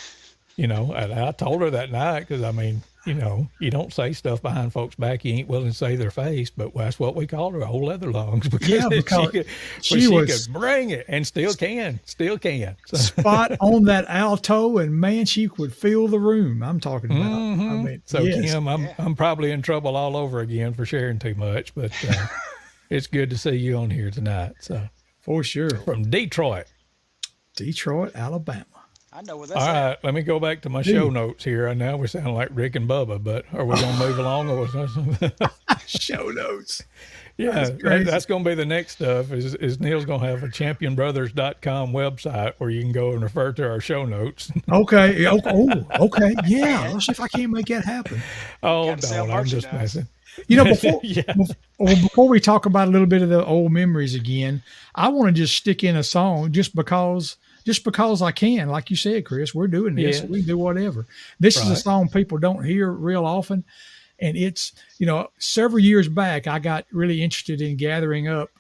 you know, and I told her that night because I mean, you know, you don't say stuff behind folks' back you ain't willing to say their face, but that's what we called her, Old Leather Lungs, because, she could bring it and still can. So. Spot on that alto, and man, she could fill the room. I'm talking about. I mean, So Kim, I'm probably in trouble all over again for sharing too much, but it's good to see you on here tonight. So for sure, from Detroit, Alabama. I know where that's all at. right, let me go back to my show notes here. Now we sound like Rick and Bubba, but are we going to move along? Or Show notes. Yeah, that's going to be the next stuff. Is Neal's going to have a championbrothers.com website where you can go and refer to our show notes. Okay. Okay. Yeah. Let's see if I can't make that happen. Oh, Gotta sell no, I'm just merchandise. messing. You know, before we talk about a little bit of the old memories again, I want to just stick in a song just because I can. Like you said, Chris, we're doing this. Yes. We do whatever. This is a song people don't hear real often. And it's, you know, several years back, I got really interested in gathering up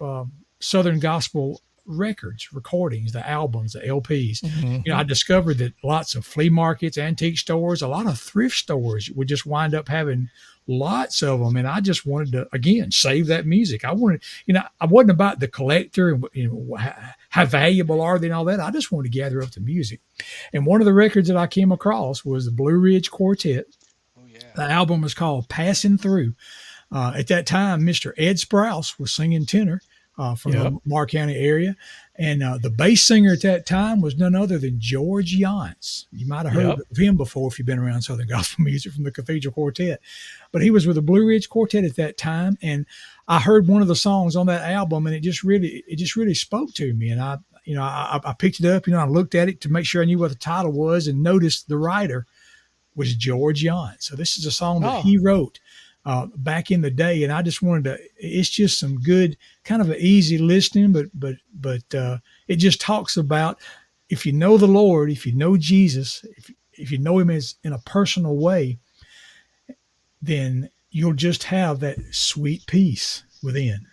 Southern gospel recordings, the albums, the LPs. You know, I discovered that lots of flea markets, antique stores, a lot of thrift stores would just wind up having lots of them. And I just wanted to, again, save that music. I wanted, you know, I wasn't about the collector and, you know, how valuable are they and all that. I just wanted to gather up the music. And one of the records that I came across was the Blue Ridge Quartet. Oh, yeah. The album was called Passing Through. At that time, Mr. Ed Sprouse was singing tenor from the Lamar County area. And the bass singer at that time was none other than George Yance. You might have heard of him before if you've been around Southern gospel music from the Cathedral Quartet. But he was with the Blue Ridge Quartet at that time. And I heard one of the songs on that album, and it just really spoke to me. And I picked it up, you know, I looked at it to make sure I knew what the title was, and noticed the writer was George Yance. So this is a song that he wrote back in the day, and I just wanted to. It's just some good, kind of an easy listening, but it just talks about if you know the Lord, if you know Jesus, if you know him as in a personal way, then you'll just have that sweet peace within.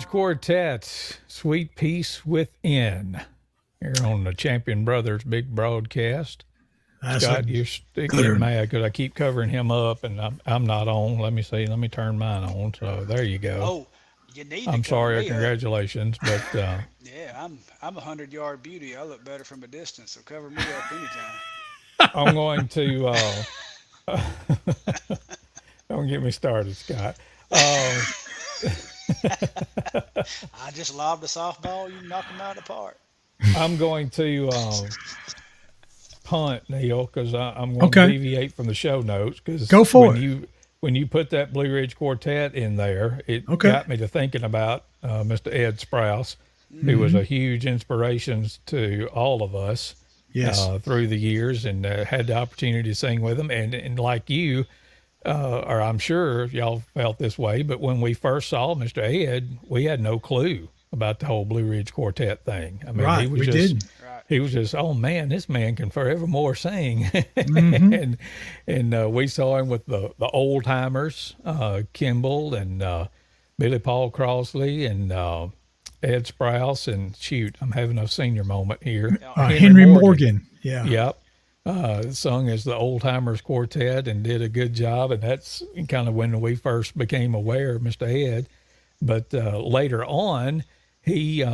Quartet, Sweet Peace Within, here on the Champion Brothers Big Broadcast. Scott, you're getting mad because I keep covering him up and I'm not on. Let me see. Let me turn mine on. So there you go. Oh, you need. I'm sorry. Congratulations, but yeah, I'm a 100-yard beauty. I look better from a distance, so cover me up anytime. I'm going to. Don't get me started, Scott. I just lobbed a softball. You knock them out of the park. I'm going to punt, Neal, because I'm going to deviate from the show notes. Because go for when you put that Blue Ridge Quartet in there, it got me to thinking about Mr. Ed Sprouse, who was a huge inspiration to all of us through the years, and had the opportunity to sing with him. And like you, or I'm sure y'all felt this way, but when we first saw Mr. Ed, we had no clue about the whole Blue Ridge Quartet thing. I mean, he was just, oh man, this man can forevermore sing. And we saw him with the old timers, Kimball and Billy Paul Crossley and Ed Sprouse, and shoot, I'm having a senior moment here. Henry Morgan. Yeah. Yep. Sung as the Old Timers Quartet and did a good job. And that's kind of when we first became aware of Mr. Ed. But later on, he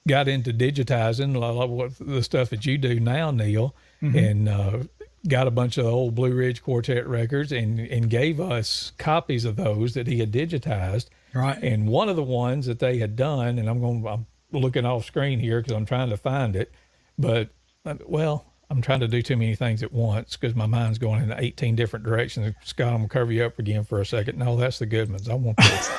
got into digitizing a lot of what the stuff that you do now, Neal, and got a bunch of the old Blue Ridge Quartet records and gave us copies of those that he had digitized. Right. And one of the ones that they had done, and I'm looking off screen here because I'm trying to find it, but I'm trying to do too many things at once because my mind's going in 18 different directions. Scott, I'm gonna cover you up again for a second. No, that's the good ones. I want this.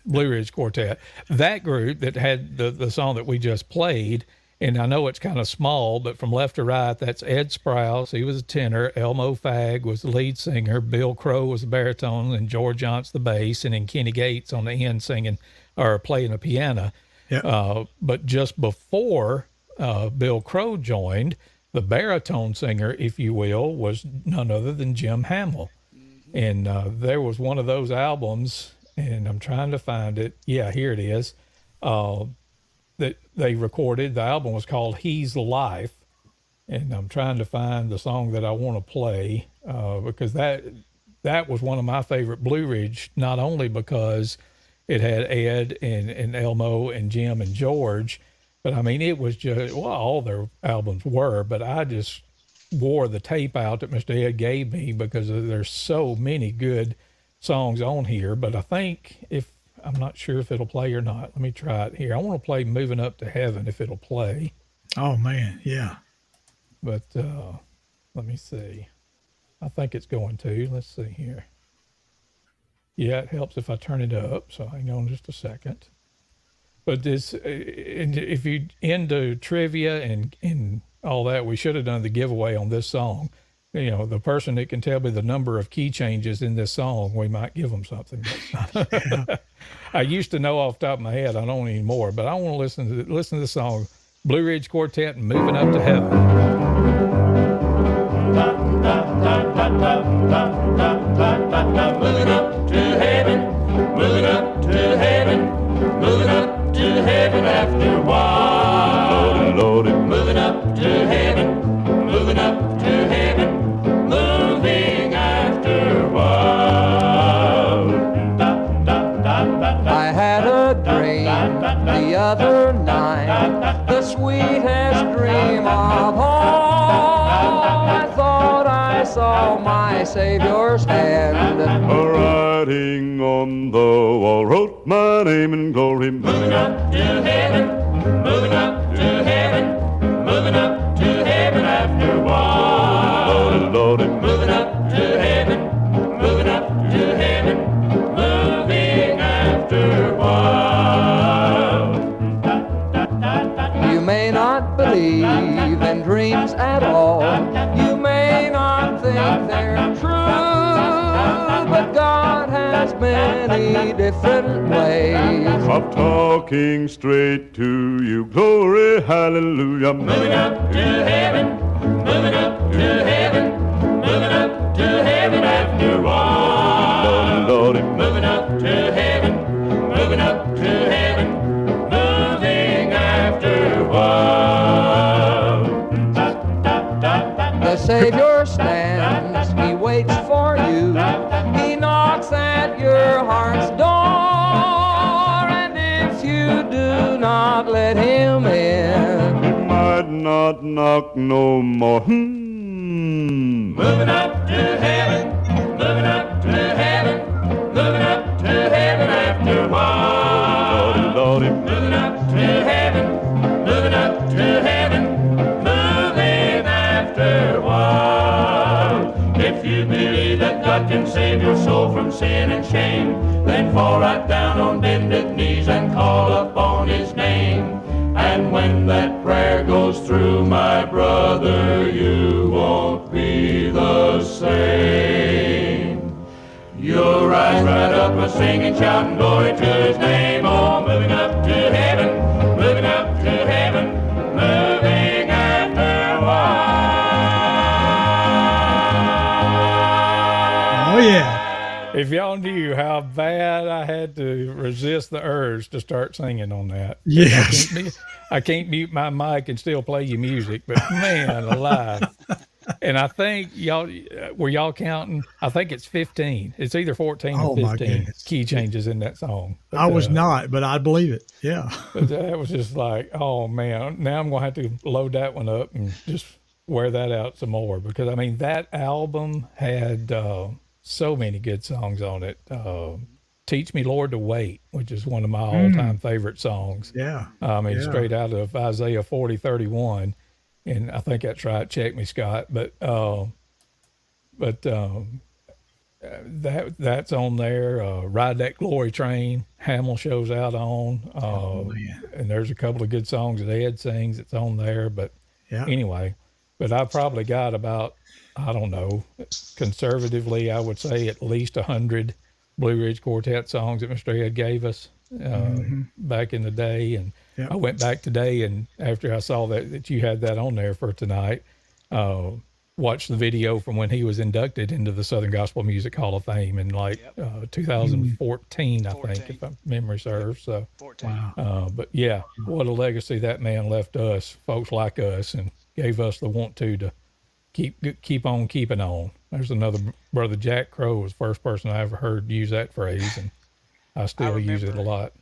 Blue Ridge Quartet. That group that had the song that we just played, and I know it's kind of small, but from left to right, that's Ed Sprouse. He was a tenor. Elmo Fagg was the lead singer. Bill Crow was the baritone, and George Johnson the bass, and then Kenny Gates on the end singing or playing the piano. Yep. But just before Bill Crow joined, the baritone singer, if you will, was none other than Jim Hamill. And there was one of those albums, and I'm trying to find it. Yeah, here it is. That they recorded. The album was called He's Life. And I'm trying to find the song that I want to play because that was one of my favorite Blue Ridge, not only because it had Ed and Elmo and Jim and George, but I mean, it was just, all their albums were, but I just wore the tape out that Mr. Ed gave me because there's so many good songs on here. But I think I'm not sure if it'll play or not. Let me try it here. I want to play Moving Up to Heaven if it'll play. Oh man. Yeah. But let me see. I think it's going to. Let's see here. Yeah, it helps if I turn it up. So hang on just a second. But this, if you into trivia and all that, we should have done the giveaway on this song. You know, the person that can tell me the number of key changes in this song, we might give them something. I used to know off the top of my head. I don't anymore. But I want to listen to the song, Blue Ridge Quartet, Moving Up to Heaven. Moving up to heaven, moving up to heaven, moving up to heaven after a while. Lord, moving up to heaven, moving up to heaven, moving after a while. I had a dream the other night, the sweetest dream of all. I thought I saw my Savior's hand Writing on the wall, wrote my name in glory. Moving up to heaven, moving up to heaven, moving up to heaven after a while. Lord, Moving up to heaven, moving up to heaven, moving after a while. You may not believe in dreams at all. You may not think they're true, but God has many different ways of talking straight to you. Glory, hallelujah. Moving up to heaven, moving up to heaven, moving up to heaven after a while. Lord, Moving up to heaven, moving up to heaven, moving after a while. The Savior stands, He waits for you. He knocks at your heart's door, and if you do not let Him in, He might not knock no more. Moving up to heaven, moving up to heaven, moving up to heaven after a while. Lord, Moving up to heaven, moving up to heaven, moving after a while. If you believe that God can save your soul from sin and shame, then fall right down on bended knees and call upon His name. And when that prayer goes through, my brother, you won't be the same. You'll rise right up and sing and shout and glory to His name. Oh, moving up to heaven, moving up to heaven, moving after a while. Oh yeah. If y'all knew how bad I had to resist the urge to start singing on that. Yes. I can't mute my mic and still play you music, but man alive. And I think y'all were y'all counting? I think it's 15. It's either 14 or Oh my 15 goodness. key changes in that song. I was not, but I believe it. Yeah. But that was just like, oh man, now I'm gonna have to load that one up and just wear that out some more because I mean that album had so many good songs on it. Teach Me Lord to Wait, which is one of my all-time favorite songs. Yeah. I mean, Yeah. straight out of Isaiah 40:31, and I think that's right. Check me, Scott. But that's on there. Ride That Glory Train, Hamill shows out on. Man. And there's a couple of good songs that Ed sings. It's on there. But Yeah. anyway, but I've probably got about, I don't know, conservatively, I would say at least 100 Blue Ridge Quartet songs that Mr. Ed gave us back in the day. And Yep. I went back today, and after I saw that you had that on there for tonight, watched the video from when he was inducted into the Southern Gospel Music Hall of Fame in 2014, I think, if my memory serves. So, 14. Wow. but yeah, what a legacy that man left us, folks like us, and gave us the want to keep on keeping on. There's another brother, Jack Crow, was the first person I ever heard use that phrase, and I still use it a lot.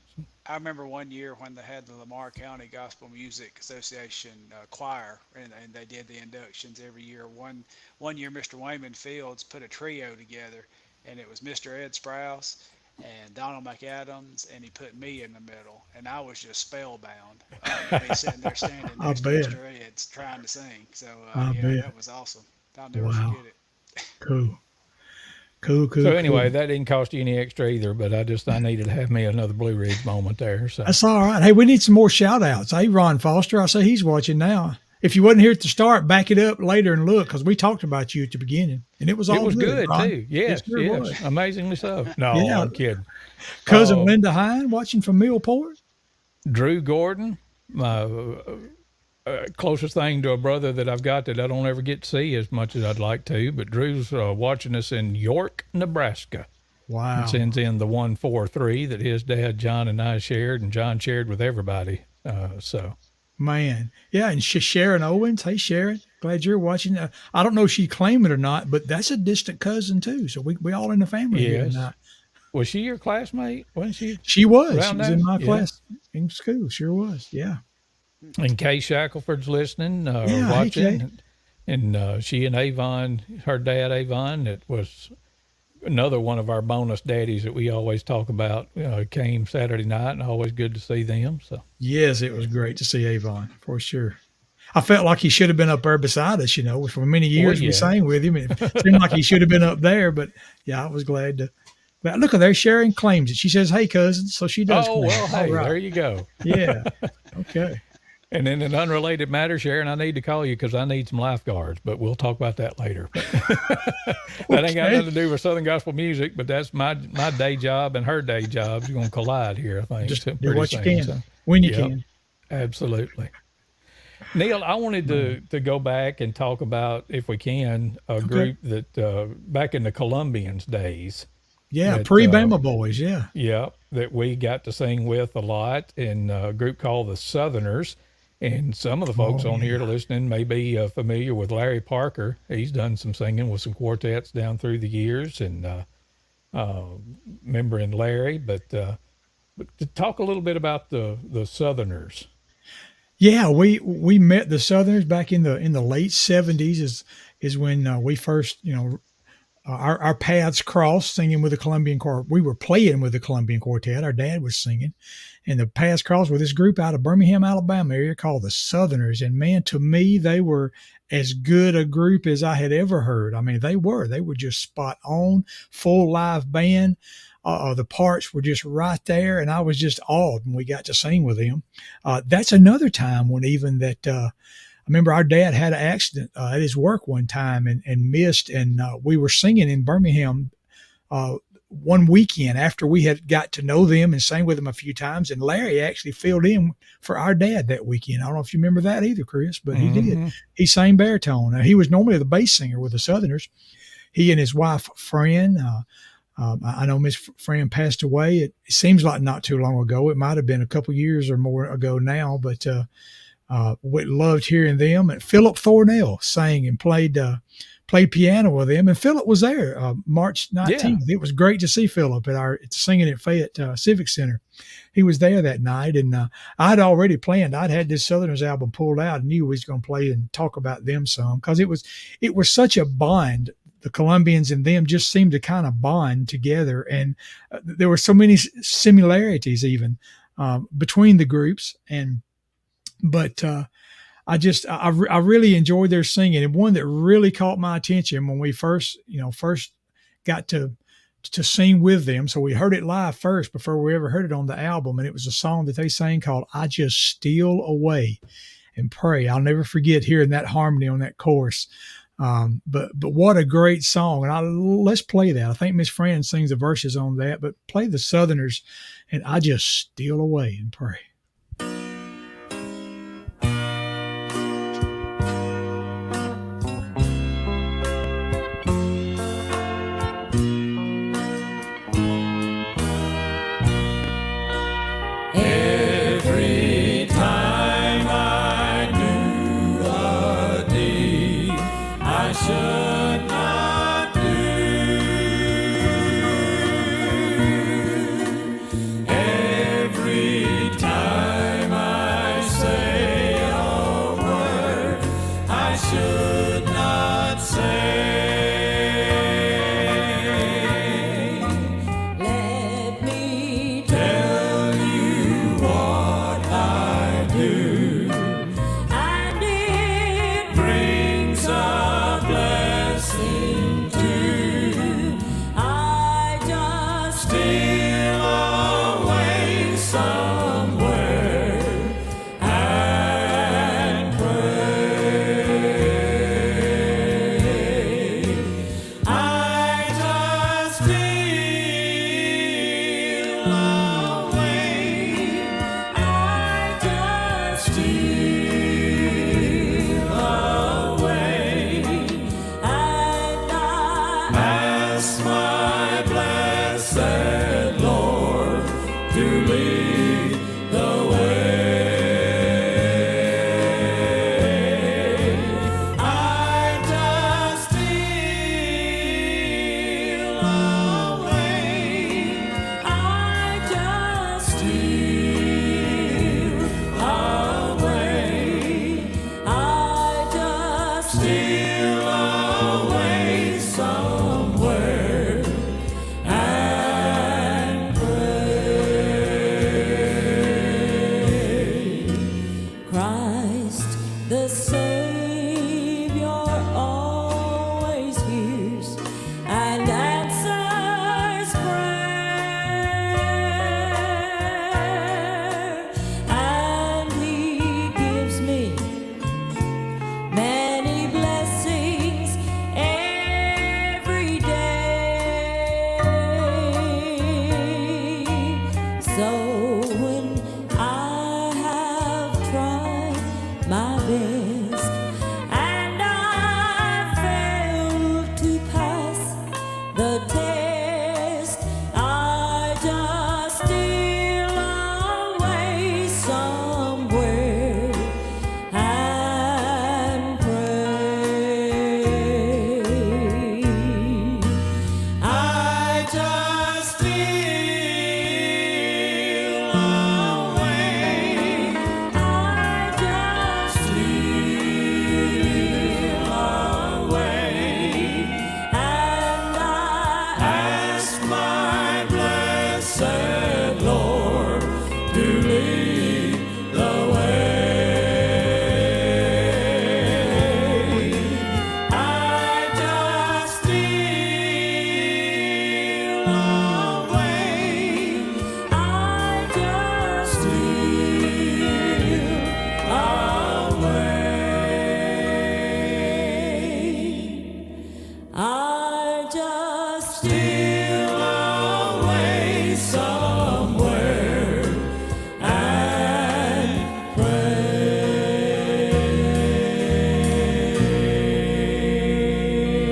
I remember one year when they had the Lamar County Gospel Music Association choir, and they did the inductions every year. One year, Mr. Wayman Fields put a trio together, and it was Mr. Ed Sprouse and Donald McAdams, and he put me in the middle, and I was just spellbound. Me sitting there standing I next to bet. Mr. Ed's trying to sing. So I bet. that was awesome. I'll never Wow. forget it. Cool. So anyway, that didn't cost you any extra either, but I needed to have me another Blue Ridge moment there. So That's all right. Hey, we need some more shout outs. Hey, Ron Foster, I say he's watching now. If you wasn't here at the start, back it up later and look, because we talked about you at the beginning, and it was all it was good Ron. too. Yes, It sure yes, was. amazingly so. No, Yeah. I'm kidding. Cousin Linda Hine watching from Millport. Drew Gordon, my closest thing to a brother that I've got that I don't ever get to see as much as I'd like to. But Drew's watching us in York, Nebraska. Wow. And sends in the 143 that his dad John and I shared, and John shared with everybody. So Man. Yeah, and Sharon Owens. Hey, Sharon. Glad you're watching. I don't know if she claimed it or not, but that's a distant cousin too. So we all in the family here Yes. tonight. Was she your classmate? Wasn't she? She was. Around She was there? in my Yeah. class in school. Sure was. Yeah. And Kay Shackelford's listening, Yeah, hey, watching. And she and Avon, her dad Avon, that was another one of our bonus daddies that we always talk about, came Saturday night, and always good to see them. So Yes, it was great to see Avon for sure. I felt like he should have been up there beside us, for many years yeah. we sang with him. It seemed like he should have been up there, but yeah, I was glad to. But look at there, Sharon claims it. She says, "Hey, cousin," so she does. oh claim well, it. hey, All right. there you go. Yeah. Okay. And in an unrelated matter, Sharon, I need to call you because I need some lifeguards, but we'll talk about that later. That ain't got Okay. nothing to do with Southern Gospel music, but that's my day job and her day job is going to collide here, I think. Just so do pretty what you soon. can So, when you yep. can. Absolutely. Neal, I wanted to go back and talk about, if we can, a group that back in the Columbians days. Yeah, That, pre-Bama boys. Yeah. Yeah, that we got to sing with a lot, in a group called the Southerners. And some of the folks on here listening may be familiar with Larry Parker. He's done some singing with some quartets down through the years, and remembering Larry. But to talk a little bit about the Southerners. Yeah, we met the Southerners back in the late '70s. Is when we first our paths crossed singing with the Columbian Quartet. We were playing with the Columbian Quartet. Our dad was singing, and the paths crossed with this group out of Birmingham, Alabama area called the Southerners. And man, to me, they were as good a group as I had ever heard. I mean, they were just spot on, full live band. The parts were just right there, and I was just awed when we got to sing with them. That's another time when even that I remember our dad had an accident at his work one time and missed, and we were singing in Birmingham one weekend after we had got to know them and sang with them a few times, and Larry actually filled in for our dad that weekend. I don't know if you remember that either, Chris, but he did. He sang baritone. He was normally the bass singer with the Southerners. He and his wife, Fran, I know Miss Fran passed away. It seems like not too long ago. It might have been a couple years or more ago now, but We loved hearing them. And Philip Thornell sang and played piano with them. And Philip was there March 19th. It was great to see Philip at singing at Fayette Civic Center. He was there that night, and I'd already planned. I'd had this Southerners album pulled out and knew we was going to play and talk about them some, because it was such a bond. The Colombians and them just seemed to kind of bond together, and there were so many similarities even between the groups. But I really enjoyed their singing. And one that really caught my attention when we first got to sing with them. So we heard it live first before we ever heard it on the album. And it was a song that they sang called "I Just Steal Away and Pray." I'll never forget hearing that harmony on that chorus. But what a great song. And let's play that. I think Miss Fran sings the verses on that, but play the Southerners and "I Just Steal Away and Pray."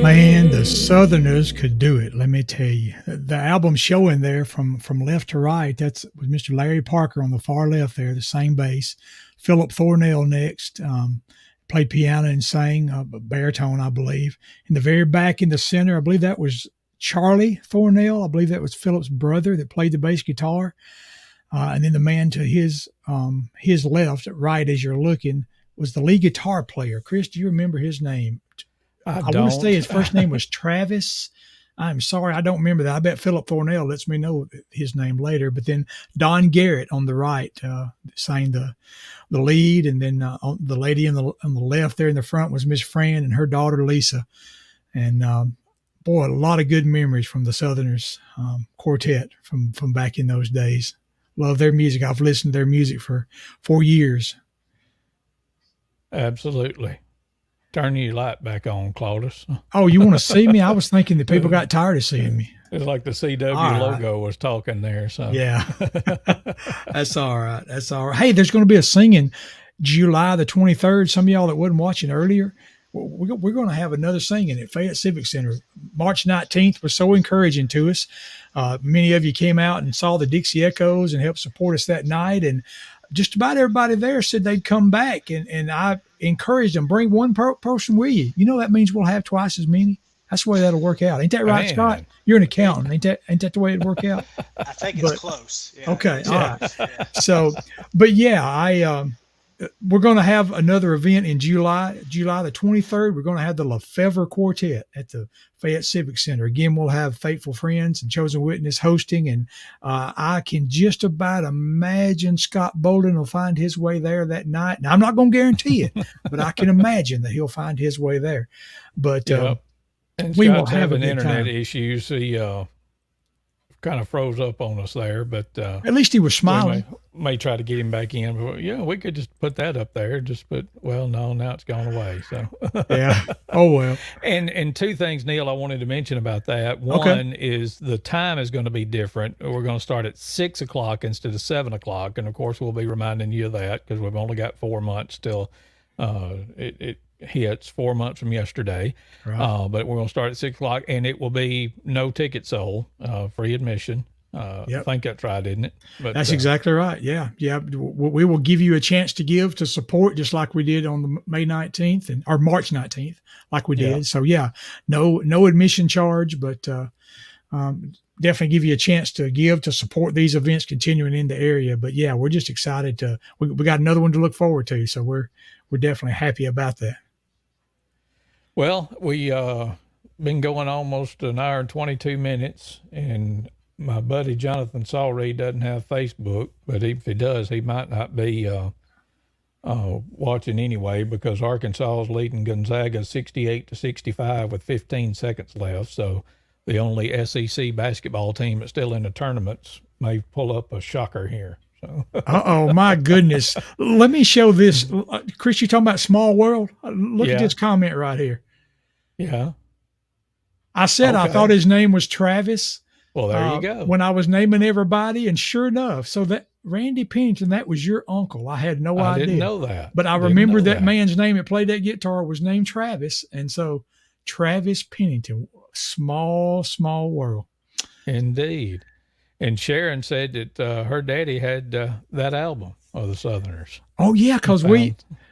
Man, the Southerners could do it. Let me tell you, the album showing there from left to right. That's with Mr. Larry Parker on the far left there, the same bass. Philip Thornell next, played piano and sang, baritone, I believe. In the very back in the center, I believe that was Charlie Thornell. I believe that was Philip's brother that played the bass guitar. And then the man to his left, right as you're looking, was the lead guitar player. Chris, do you remember his name? I want to say his first name was Travis. I'm sorry, I don't remember that. I bet Philip Thornell lets me know his name later. But then Don Garrett on the right sang the lead, and then the lady on the left there in the front was Miss Fran and her daughter Lisa. And boy, a lot of good memories from the Southerners quartet from back in those days. Love their music. I've listened to their music for 4 years. Absolutely. Turn your light back on, Claudius. Oh, you want to see me? I was thinking that people got tired of seeing me. It's like the CW logo was talking there. So yeah, that's all right. That's all right. Hey, there's going to be a singing July the 23rd. Some of y'all that wasn't watching earlier, we're going to have another singing at Fayette Civic Center. March 19th was so encouraging to us. Many of you came out and saw the Dixie Echoes and helped support us that night. And just about everybody there said they'd come back, and I encouraged them, bring one person with you. You know, that means we'll have twice as many. That's the way that'll work out. Ain't that right, Man. Scott? You're an accountant. Ain't that the way it'd work out? I think it's close. Yeah. Okay. All Yeah. right. Yeah. So, but yeah, we're going to have another event in July the 23rd. We're going to have the Lefevre Quartet at the Fayette Civic Center. Again, we'll have Faithful Friends and Chosen Witness hosting. And I can just about imagine Scott Bolden will find his way there that night. Now, I'm not going to guarantee it, but I can imagine that he'll find his way there. But Yep. And we will Scott's have a having good internet time. issues. He kind of froze up on us there, but At least he was smiling. we may try to get him back in. But yeah, we could just put that up there. Now it's gone away. So Yeah. Oh, well. And two things, Neil, I wanted to mention about that. One is the time is going to be different. We're going to start at 6 o'clock instead of 7 o'clock. And of course, we'll be reminding you of that because we've only got 4 months till it hits 4 months from yesterday. Right. But we're going to start at 6 o'clock, and it will be no ticket sold, free admission. Yep. I think that's right, isn't it? But That's exactly right. Yeah. Yeah. We will give you a chance to give to support, just like we did on the May 19th or March 19th, like we did. Yeah. So yeah, no admission charge, but definitely give you a chance to give to support these events continuing in the area. But yeah, we're just excited we got another one to look forward to. So we're definitely happy about that. Well, we been going almost an hour and 22 minutes, and my buddy Jonathan Sawreed doesn't have Facebook, but if he does, he might not be watching anyway because Arkansas is leading Gonzaga 68-65 with 15 seconds left. So the only SEC basketball team that's still in the tournaments may pull up a shocker here. So. Oh my goodness. Let me show this. Chris, you talking about small world? Look at Yeah. this comment right here. Yeah. I said I Okay. thought his name was Travis. Well, there you go. When I was naming everybody, and sure enough, so that Randy Pennington, that was your uncle. I had no I idea. didn't know that. But I Didn't remember know that man's name that played that guitar was named Travis. And so Travis Pennington, small world. Indeed. And Sharon said that her daddy had that album of the Southerners. Oh yeah, because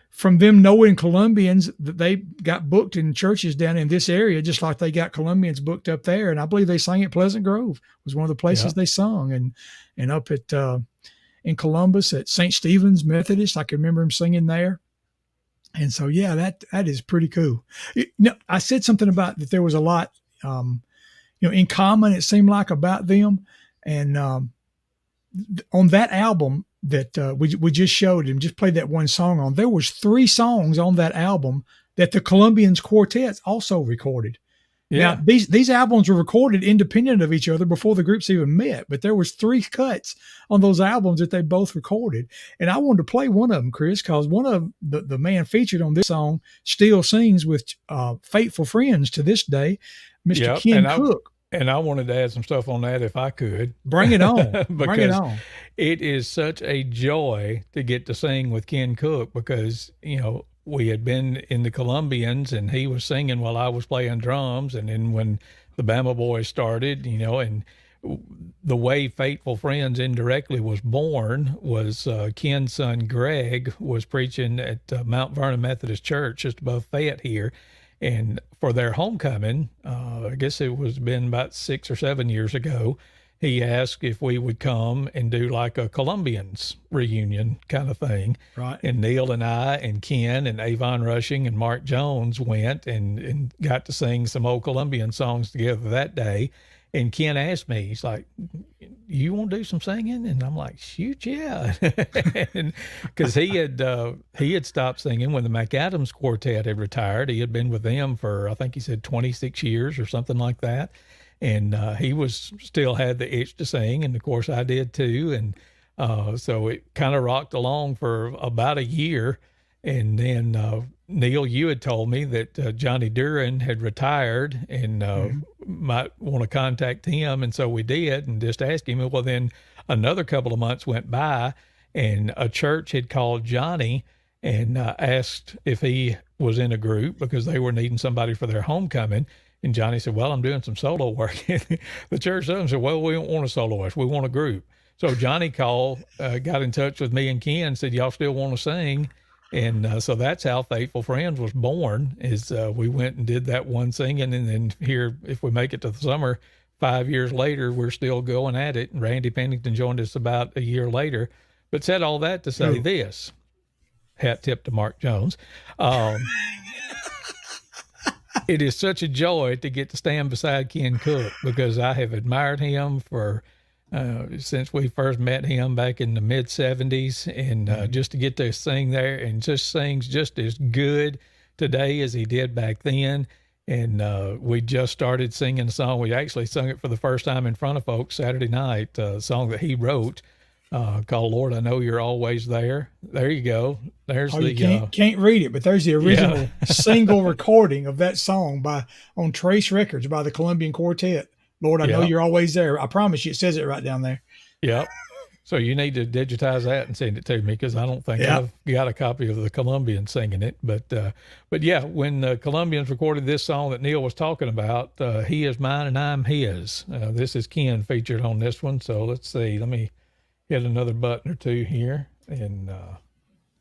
from them knowing Colombians, that they got booked in churches down in this area, just like they got Colombians booked up there. And I believe they sang at Pleasant Grove was one of the places they sung, and up at in Columbus at St. Stephen's Methodist. I can remember him singing there. And so, yeah, that is pretty cool. I said something about that there was a lot, in common, it seemed like, about them. And on that album that we just showed and just played that one song on, there was 3 songs on that album that the Colombians quartets also recorded. Yeah. Now, these albums were recorded independent of each other before the groups even met, but there was 3 cuts on those albums that they both recorded. And I wanted to play one of them, Chris, because one of the man featured on this song still sings with faithful friends to this day, Mr. Ken Cook. And I wanted to add some stuff on that if I could. Bring it on. Bring it on. It is such a joy to get to sing with Ken Cook because, we had been in the Columbians, and he was singing while I was playing drums. And then when the Bama Boys started, and the way Faithful Friends indirectly was born was Ken's son Greg was preaching at Mount Vernon Methodist Church just above Fayette here. And for their homecoming, I guess it was been about 6 or 7 years ago, he asked if we would come and do like a Columbians reunion kind of thing. Right. And Neal and I and Ken and Avon Rushing and Mark Jones went and got to sing some old Columbian songs together that day. And Ken asked me, he's like, you want to do some singing? And I'm like, shoot, yeah. Because he had stopped singing when the McAdams Quartet had retired. He had been with them for, I think he said 26 years or something like that. And he was still had the itch to sing. And of course I did too. And so it kind of rocked along for about a year. And then Neal, you had told me that Johnny Duran had retired and might want to contact him. And so we did and just asked him. Well, then another couple of months went by and a church had called Johnny and asked if he was in a group because they were needing somebody for their homecoming. And Johnny said, well, I'm doing some solo work. The church said, well, we don't want a soloist. We want a group. So Johnny called, got in touch with me and Ken, said, y'all still want to sing? And so that's how Faithful Friends was born, is we went and did that one singing. And then here, if we make it to the summer, 5 years later, we're still going at it. And Randy Pennington joined us about a year later. But said all that to say this, hat tip to Mark Jones. It is such a joy to get to stand beside Ken Cook because I have admired him for since we first met him back in the mid 70s, and just to get to sing there and just sings just as good today as he did back then. And we just started singing a song. We actually sung it for the first time in front of folks Saturday night, a song that he wrote called Lord, I Know You're Always There. There you go. There's you can't read it, but there's the original single recording of that song on Trace Records by the Columbian Quartet. Lord, I know you're always there. I promise you, it says it right down there. Yep. So you need to digitize that and send it to me because I don't think I've got a copy of the Columbians singing it. But yeah, when the Columbians recorded this song that Neal was talking about, He Is Mine and I'm His. This is Ken featured on this one. So let's see. Let me hit another button or two here, and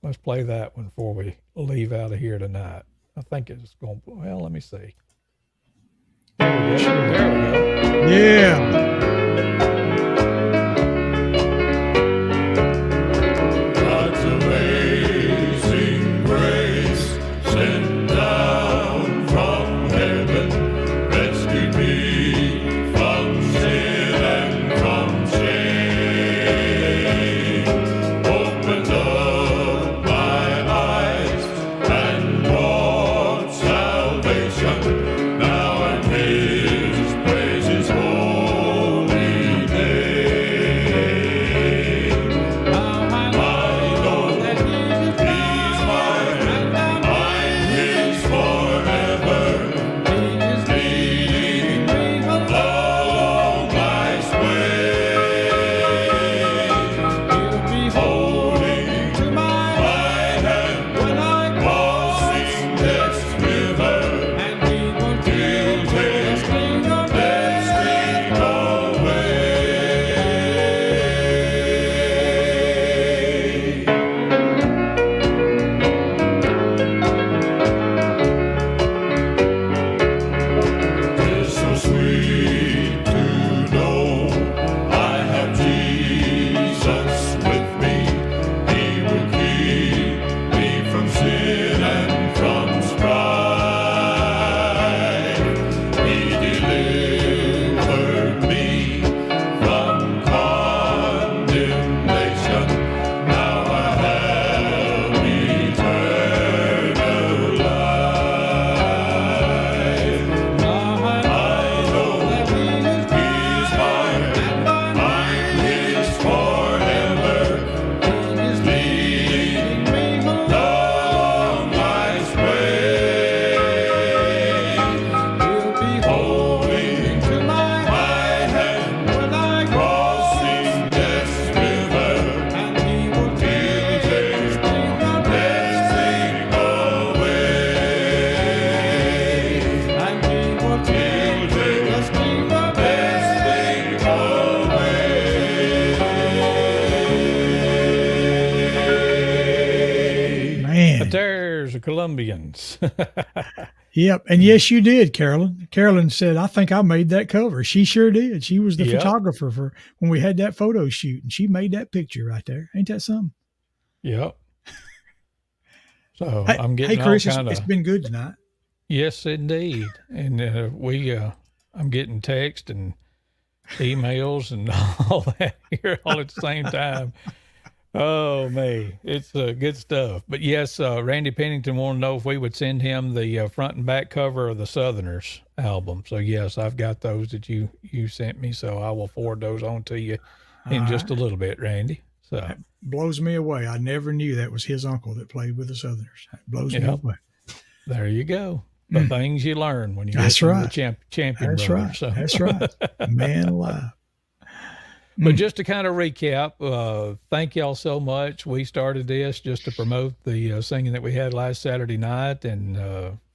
let's play that one before we leave out of here tonight. I think it's going to, well, let me see. There we go. There we go. Yeah. God's amazing grace sent down from heaven, rescued me from sin and from shame, opened up my eyes and brought salvation. Now I'm His, praise His holy are Colombians. Yep. And yes, you did, Carolyn. Carolyn said, I think I made that cover. She sure did. She was the Yep. photographer for when we had that photo shoot, and she made that picture right there. Ain't that something? Yep. So Hey, I'm getting hey Chris, all kind it's of, been good tonight. yes, indeed. And I'm getting text and emails and all that here all at the same time. Oh, me. It's good stuff. But yes, Randy Pennington wanted to know if we would send him the front and back cover of the Southerners album. So, yes, I've got those that you sent me. So I will forward those on to you in just a little bit, Randy. So That blows me away. I never knew that was his uncle that played with the Southerners. That blows me Yep. away. there you go. The things you learn when you That's listen to right. the Champion That's Brothers. right. So. That's right. Man alive. But just to kind of recap, thank y'all so much. We started this just to promote the singing that we had last Saturday night, and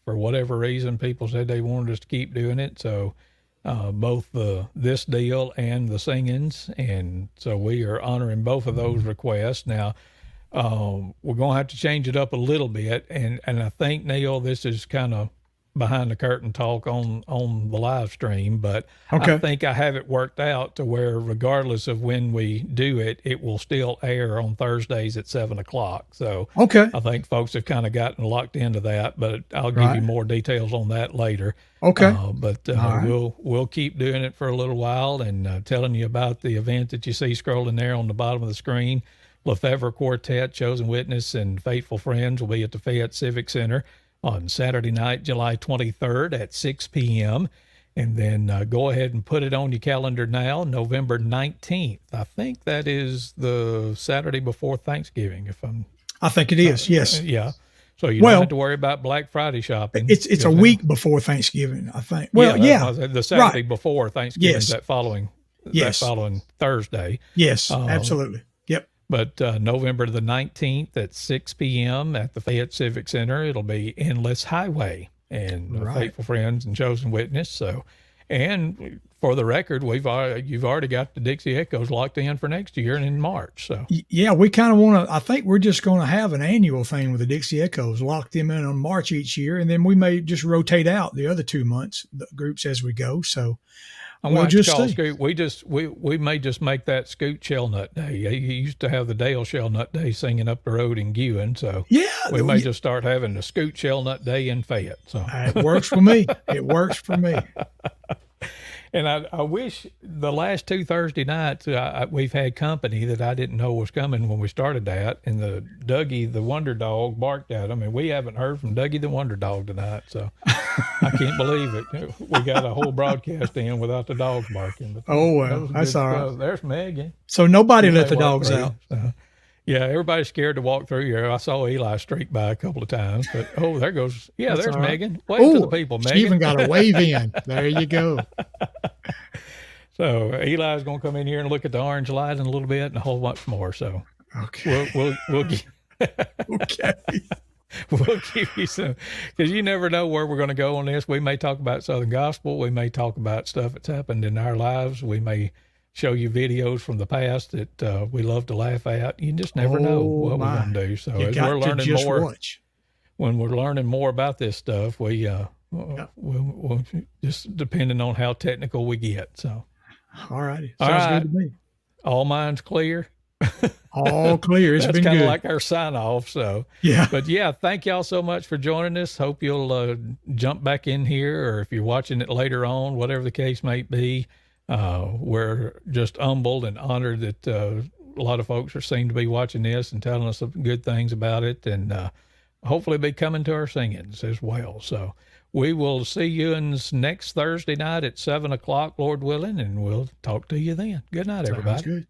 for whatever reason, people said they wanted us to keep doing it. So both this deal and the singings, and so we are honoring both of those requests. Now we're going to have to change it up a little bit, and I think, Neal, this is kind of behind the curtain talk on the live stream, but Okay. I think I have it worked out to where regardless of when we do it, it will still air on Thursdays at 7:00. So Okay. I think folks have kind of gotten locked into that, but I'll give Right. you more details on that later. Okay. But right. we'll keep doing it for a little while and telling you about the event that you see scrolling there on the bottom of the screen. Lefevre Quartet, Chosen Witness, and Faithful Friends will be at the Fayette Civic Center on Saturday night, July 23rd at 6 p.m. And then go ahead and put it on your calendar now, November 19th. I think that is the Saturday before Thanksgiving, if I'm I think it is. Yes. yeah. So you Well, don't have to worry about Black Friday shopping. It's a week before Thanksgiving, I think. Well, that's yeah. what I said. The Saturday Right. before Thanksgiving, Yes. that following Thursday. Yes, absolutely. Yep. But November the 19th at 6 p.m. at the Fayette Civic Center, it'll be Endless Highway and Right. Faithful Friends and Chosen Witness. So, and for the record, you've already got the Dixie Echoes locked in for next year and in March. So Yeah, we kind of want to, I think we're just going to have an annual thing with the Dixie Echoes, lock them in on March each year, and then we may just rotate out the other 2 months, the groups as we go. So I'm we'll going to just call see. Scoot. We may just make that Scoot Shellnut Day. He used to have the Dale Shellnut Day singing up the road in Gewen. So Yeah. we may just start having the Scoot Shellnut Day in Fayette. So It works for me. It works for me. And I wish the last two Thursday nights we've had company that I didn't know was coming when we started that, and the Dougie the Wonder Dog barked at them, and we haven't heard from Dougie the Wonder Dog tonight, so I can't believe it. We got a whole broadcast in without the dogs barking. But Oh, that well, was that's good all right. stuff. There's Megan. So nobody She let the may walk dogs through, out. so. Yeah, everybody's scared to walk through here. I saw Eli streak by a couple of times, but there goes. Yeah, That's there's all right. Megan. Wave to the Ooh, people, she Megan. even got a wave in. There you go. So Eli's going to come in here and look at the orange light in a little bit and a whole bunch more. So Okay. we'll Okay. we'll give you some, because you never know where we're going to go on this. We may talk about Southern gospel. We may talk about stuff that's happened in our lives. We may show you videos from the past that we love to laugh at. You just never know Oh, what my. we're going to do. So You as got we're to learning just more, watch. when we're learning more about this stuff, we'll just depending on how technical we get. So All righty. All Sounds right. good to me. all minds clear. All clear. It's That's been kind good. of like our sign off. So, Yeah. but yeah, thank y'all so much for joining us. Hope you'll jump back in here, or if you're watching it later on, whatever the case may be. We're just humbled and honored that a lot of folks seem to be watching this and telling us some good things about it, and hopefully be coming to our singings as well. So we will see you next Thursday night at 7:00, Lord willing, and we'll talk to you then. Good night, everybody. Sounds good.